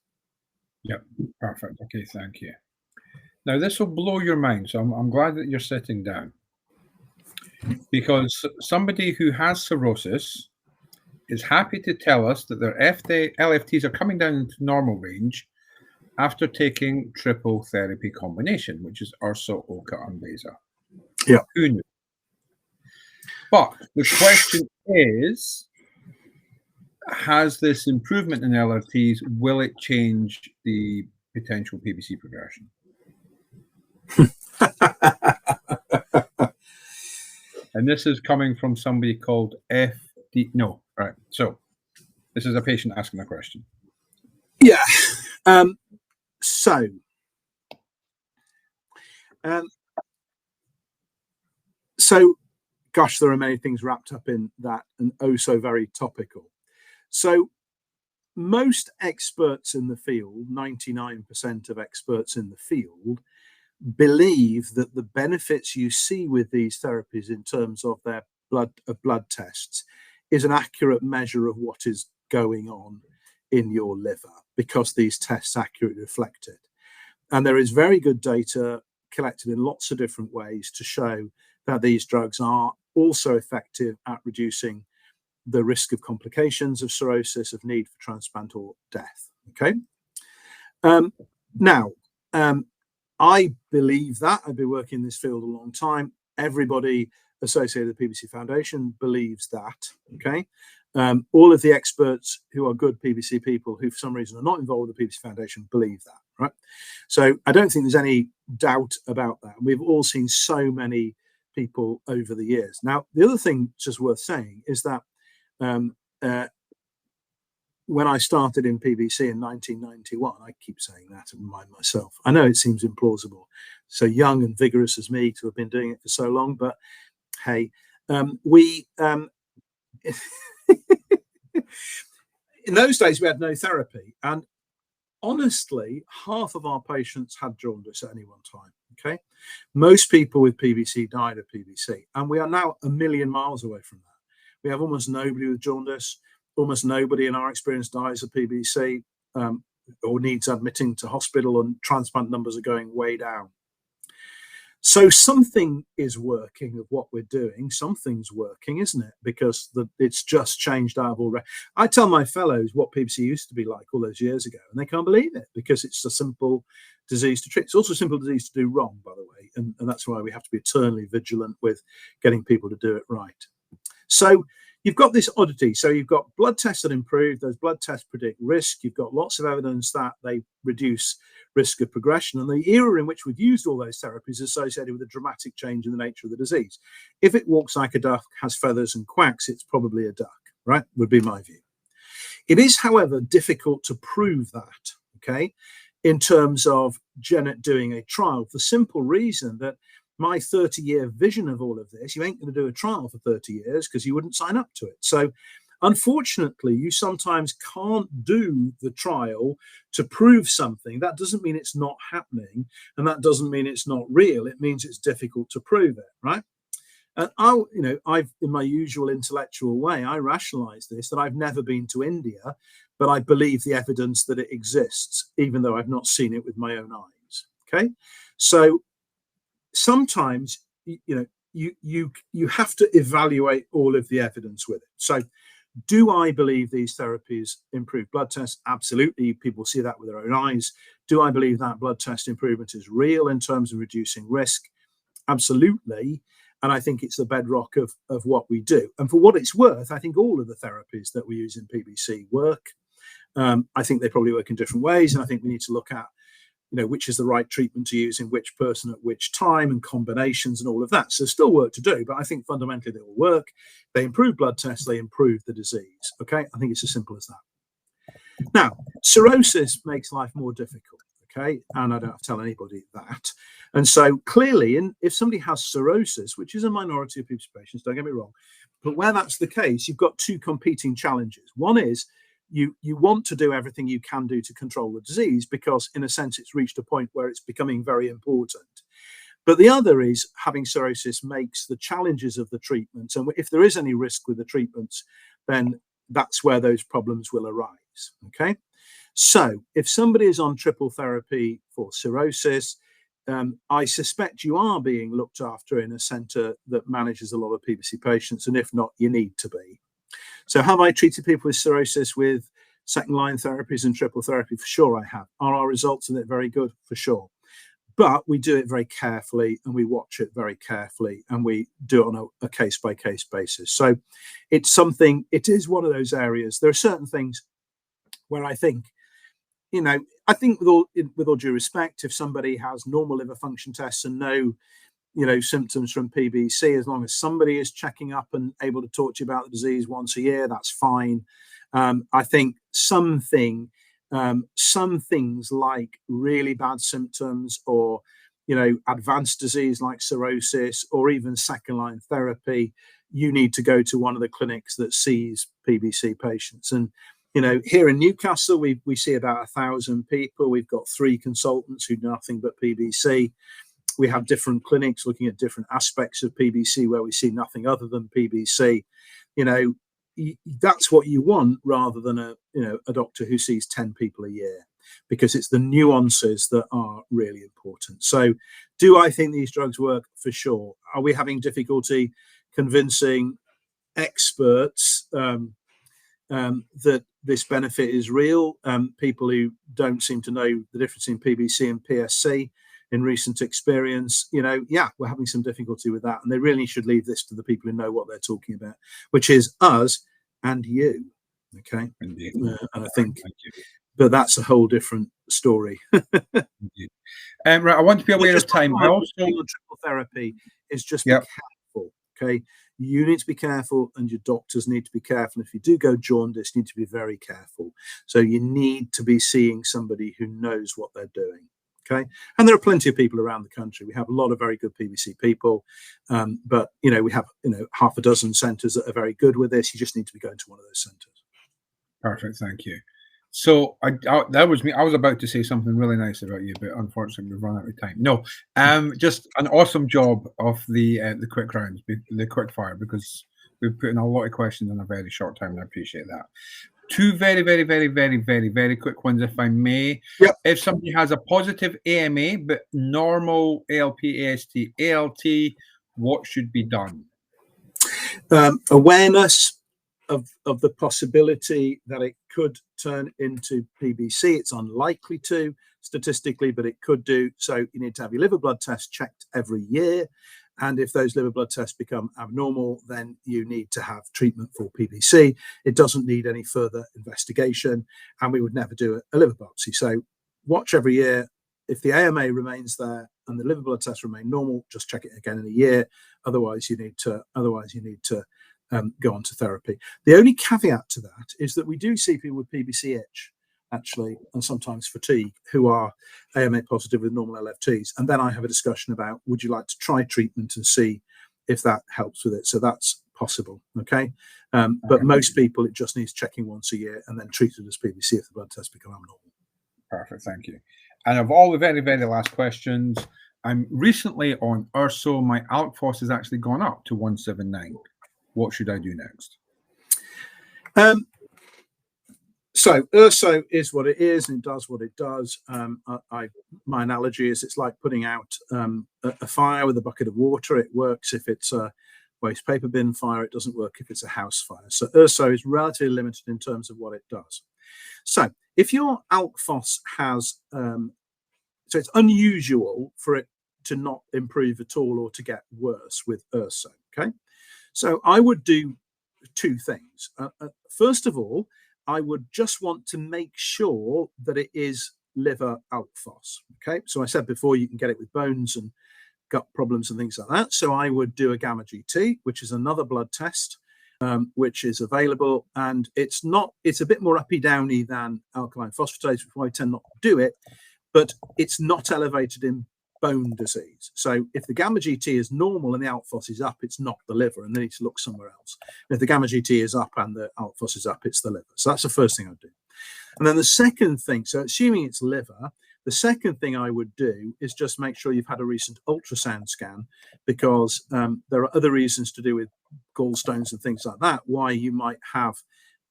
Yep, perfect. Okay, thank you. Now, this will blow your mind, so I'm glad that you're sitting down, because somebody who has cirrhosis is happy to tell us that their LFTs are coming down into normal range after taking triple therapy combination, which is urso, oca, and beza. Yeah. Who knew? But the question is, has this improvement in LRTs, will it change the potential PBC progression? And this is coming from somebody called FD. No, right. So this is a patient asking a question. Yeah. So, gosh, there are many things wrapped up in that, and oh so very topical. So most experts in the field, 99% of experts in the field, believe that the benefits you see with these therapies in terms of their blood tests is an accurate measure of what is going on in your liver, because these tests accurately reflect it. And there is very good data collected in lots of different ways to show that these drugs are also effective at reducing the risk of complications of cirrhosis, of need for transplant, or death. Okay. Now, I believe that. I've been working in this field a long time. Everybody associated with the PBC Foundation believes that. Okay. All of the experts who are good PBC people who for some reason are not involved with the PBC Foundation believe that, right? So I don't think there's any doubt about that. We've all seen so many people over the years. Now, the other thing just worth saying is that when I started in PBC in 1991, I keep saying that to remind myself. I know it seems implausible, so young and vigorous as me to have been doing it for so long, but hey, in those days we had no therapy, and honestly, half of our patients had jaundice at any one time. Okay, most people with PBC died of PBC, and we are now a million miles away from that. We have almost nobody with jaundice. Almost nobody in our experience dies of PBC or needs admitting to hospital, and transplant numbers are going way down. So something is working of what we're doing. Something's working, isn't it? Because it's just changed out of all. I tell my fellows what PBC used to be like all those years ago, and they can't believe it, because it's a simple disease to treat. It's also a simple disease to do wrong, by the way, and that's why we have to be eternally vigilant with getting people to do it right. So you've got this oddity. So you've got blood tests that improve. Those blood tests predict risk. You've got lots of evidence that they reduce risk of progression. And the era in which we've used all those therapies is associated with a dramatic change in the nature of the disease. If it walks like a duck, has feathers and quacks, it's probably a duck, right? Would be my view. It is, however, difficult to prove that, okay, in terms of doing a trial, for the simple reason that my 30-year vision of all of this, you ain't going to do a trial for 30 years because you wouldn't sign up to it. So Unfortunately, you sometimes can't do the trial to prove something. That doesn't mean it's not happening, and that doesn't mean it's not real. It means it's difficult to prove it, right? And I've, in my usual intellectual way, I rationalize this, that I've never been to India, but I believe the evidence that it exists, even though I've not seen it with my own eyes. Okay, so sometimes you have to evaluate all of the evidence with it. So, do I believe these therapies improve blood tests? Absolutely, people see that with their own eyes. Do I believe that blood test improvement is real in terms of reducing risk? Absolutely. And I think it's the bedrock of what we do. And for what it's worth, I think all of the therapies that we use in PBC work. I think they probably work in different ways. And I think we need to look at, which is the right treatment to use in which person at which time, and combinations and all of that. So there's still work to do, but I think fundamentally they will work. They improve blood tests, they improve the disease. Okay, I think it's as simple as that. Now, cirrhosis makes life more difficult. Okay, and I don't have to tell anybody that. And so clearly, if somebody has cirrhosis, which is a minority of PBC patients, don't get me wrong, but where that's the case, you've got two competing challenges. One is you want to do everything you can do to control the disease, because in a sense it's reached a point where it's becoming very important. But the other is having cirrhosis makes the challenges of the treatments, and if there is any risk with the treatments, then that's where those problems will arise. Okay, so if somebody is on triple therapy for cirrhosis, I suspect you are being looked after in a centre that manages a lot of PBC patients, and if not, you need to be. So have I treated people with cirrhosis with second-line therapies and triple therapy? For sure I have. Are our results in it very good? For sure. But we do it very carefully, and we watch it very carefully, and we do it on a case-by-case basis. So it is one of those areas. There are certain things where I think, with all due respect, if somebody has normal liver function tests and no symptoms from PBC, as long as somebody is checking up and able to talk to you about the disease once a year, that's fine. I think some things like really bad symptoms, or advanced disease like cirrhosis, or even second line therapy, you need to go to one of the clinics that sees PBC patients. And here in Newcastle, we see about 1,000 people. We've got 3 consultants who do nothing but PBC. We have different clinics looking at different aspects of PBC where we see nothing other than PBC. That's what you want, rather than a doctor who sees 10 people a year, because it's the nuances that are really important. So do I think these drugs work? For sure. Are we having difficulty convincing experts that this benefit is real? People who don't seem to know the difference in PBC and PSC in recent experience, we're having some difficulty with that, and they really should leave this to the people who know what they're talking about, which is us and you. Okay, Indeed. And I think, but that's a whole different story. Indeed. Right, I want to be aware of time. I also triple therapy is just be careful. Okay, you need to be careful, and your doctors need to be careful. If you do go jaundice, you need to be very careful. So you need to be seeing somebody who knows what they're doing. Okay, and there are plenty of people around the country. We have a lot of very good PBC people, but we have half a dozen centres that are very good with this. You just need to be going to one of those centres. Perfect, thank you. So that was me. I was about to say something really nice about you, but unfortunately we've run out of time. No, just an awesome job of the quick rounds, the quick fire, because we've put in a lot of questions in a very short time, and I appreciate that. 2 very, very, very, very, very, very quick ones, if I may. Yep. If somebody has a positive AMA but normal ALP, AST, ALT, what should be done? Awareness of the possibility that it could turn into PBC. It's unlikely to statistically, but it could do. So you need to have your liver blood tests checked every year. And if those liver blood tests become abnormal, then you need to have treatment for PBC. It doesn't need any further investigation, and we would never do a liver biopsy. So watch every year. If the AMA remains there and the liver blood tests remain normal, just check it again in a year. Otherwise, you need to go on to therapy. The only caveat to that is that we do see people with PBC itch, actually, and sometimes fatigue, who are AMA positive with normal LFTs. And then I have a discussion about, would you like to try treatment and see if that helps with it? So that's possible. Okay, but most people, it just needs checking once a year and then treated as PBC if the blood tests become abnormal. Perfect, thank you. And of all the very, very last questions, I'm recently on URSO. My ALK phos has actually gone up to 179. What should I do next? So URSO is what it is, and it does what it does. My analogy is it's like putting out a fire with a bucket of water. It works if it's a waste paper bin fire. It doesn't work if it's a house fire. So URSO is relatively limited in terms of what it does. So if your ALK phos has, so it's unusual for it to not improve at all or to get worse with URSO. Okay, so I would do two things. First of all, I would just want to make sure that it is liver ALK phos. Okay, so I said before you can get it with bones and gut problems and things like that. So I would do a gamma GT, which is another blood test, which is available, and it's a bit more uppy downy than alkaline phosphatase, which is why I tend not to do it, but it's not elevated in bone disease. So if the gamma GT is normal and the ALK phos is up, it's not the liver, and they need to look somewhere else. And if the gamma GT is up and the ALK phos is up, it's the liver. So that's the first thing I'd do. And then the second thing, so assuming it's liver, the second thing I would do is just make sure you've had a recent ultrasound scan, because there are other reasons to do with gallstones and things like that why you might have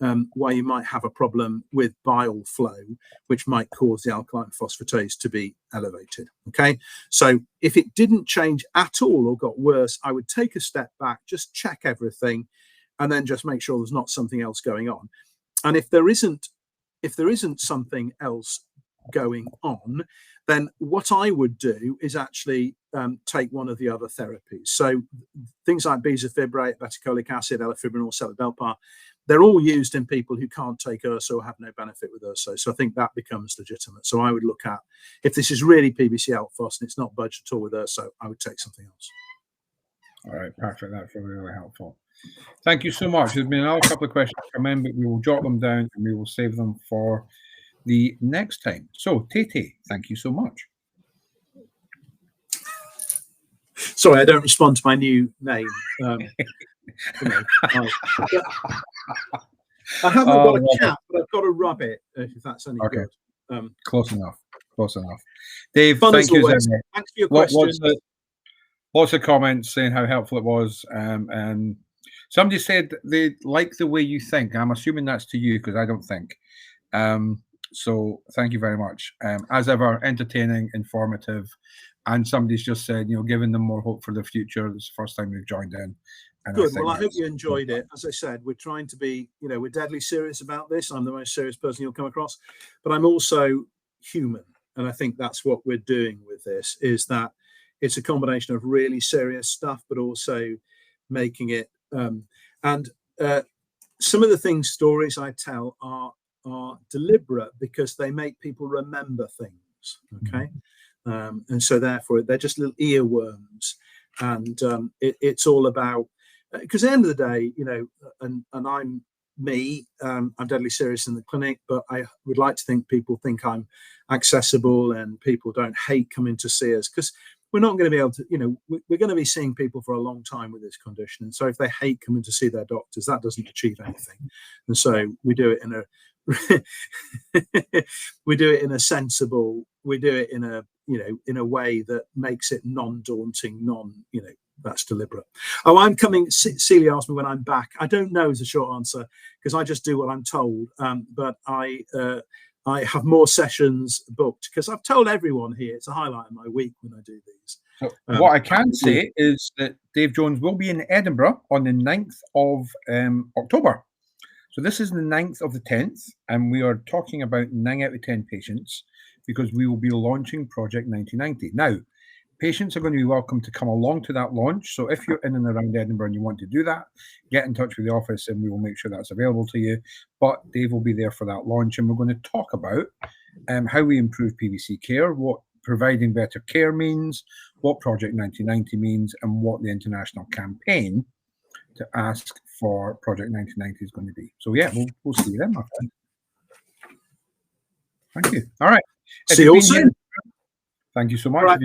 a problem with bile flow, which might cause the alkaline phosphatase to be elevated. Okay, so if it didn't change at all or got worse, I would take a step back, just check everything, and then just make sure there's not something else going on. And if there isn't something else going on, then what I would do is actually take one of the other therapies. So things like bezafibrate, betacolic acid, elafibranor, seladelpar, they're all used in people who can't take URSO or have no benefit with URSO. So I think that becomes legitimate. So I would look at, if this is really PBC ALK phos and it's not budged at all with URSO, I would take something else. All right, perfect. That's really, really helpful. Thank you so much. There's been another couple of questions come in, but we will jot them down and we will save them for the next time. So, Tete, thank you so much. Sorry, I don't respond to my new name. I haven't got a cap, but I've got to rub it, if that's any good. Close enough. Close enough. Dave, Fun thank you. Thanks for your questions. Lots of comments saying how helpful it was. And somebody said they like the way you think. I'm assuming that's to you because I don't think. So thank you very much. As ever, entertaining, informative. And somebody's just said, giving them more hope for the future. This is the first time we've joined in. And good. Well, I hope you enjoyed it. As I said, we're trying to be, we're deadly serious about this. I'm the most serious person you'll come across, but I'm also human. And I think that's what we're doing with this, is that it's a combination of really serious stuff, but also making it. And some of the stories I tell are deliberate because they make people remember things. Okay. And so therefore they're just little earworms. And it's all about, because at the end of the day, and I'm me, I'm deadly serious in the clinic, but I would like to think people think I'm accessible and people don't hate coming to see us, because we're not going to be able to, we're going to be seeing people for a long time with this condition. And so if they hate coming to see their doctors, that doesn't achieve anything. And so we do it in a, we do it in a sensible, we do it in a, in a way that makes it non-daunting, that's deliberate. Oh, I'm coming. Celia asked me when I'm back. I don't know is a short answer, because I just do what I'm told. But I have more sessions booked, because I've told everyone here it's a highlight of my week when I do these. So what I can say is that Dave Jones will be in Edinburgh on the 9th of October. So this is the 9th of the 10th, and we are talking about 9 out of 10 patients, because we will be launching Project 1990. Now, patients are going to be welcome to come along to that launch. So if you're in and around Edinburgh and you want to do that, get in touch with the office and we will make sure that's available to you. But Dave will be there for that launch, and we're going to talk about how we improve PBC care, what providing better care means, what Project 1990 means, and what the international campaign to ask for Project 1990 is going to be. So yeah, we'll see you then, my friend. Thank you. All right. See you all soon. Thank you so much. Right,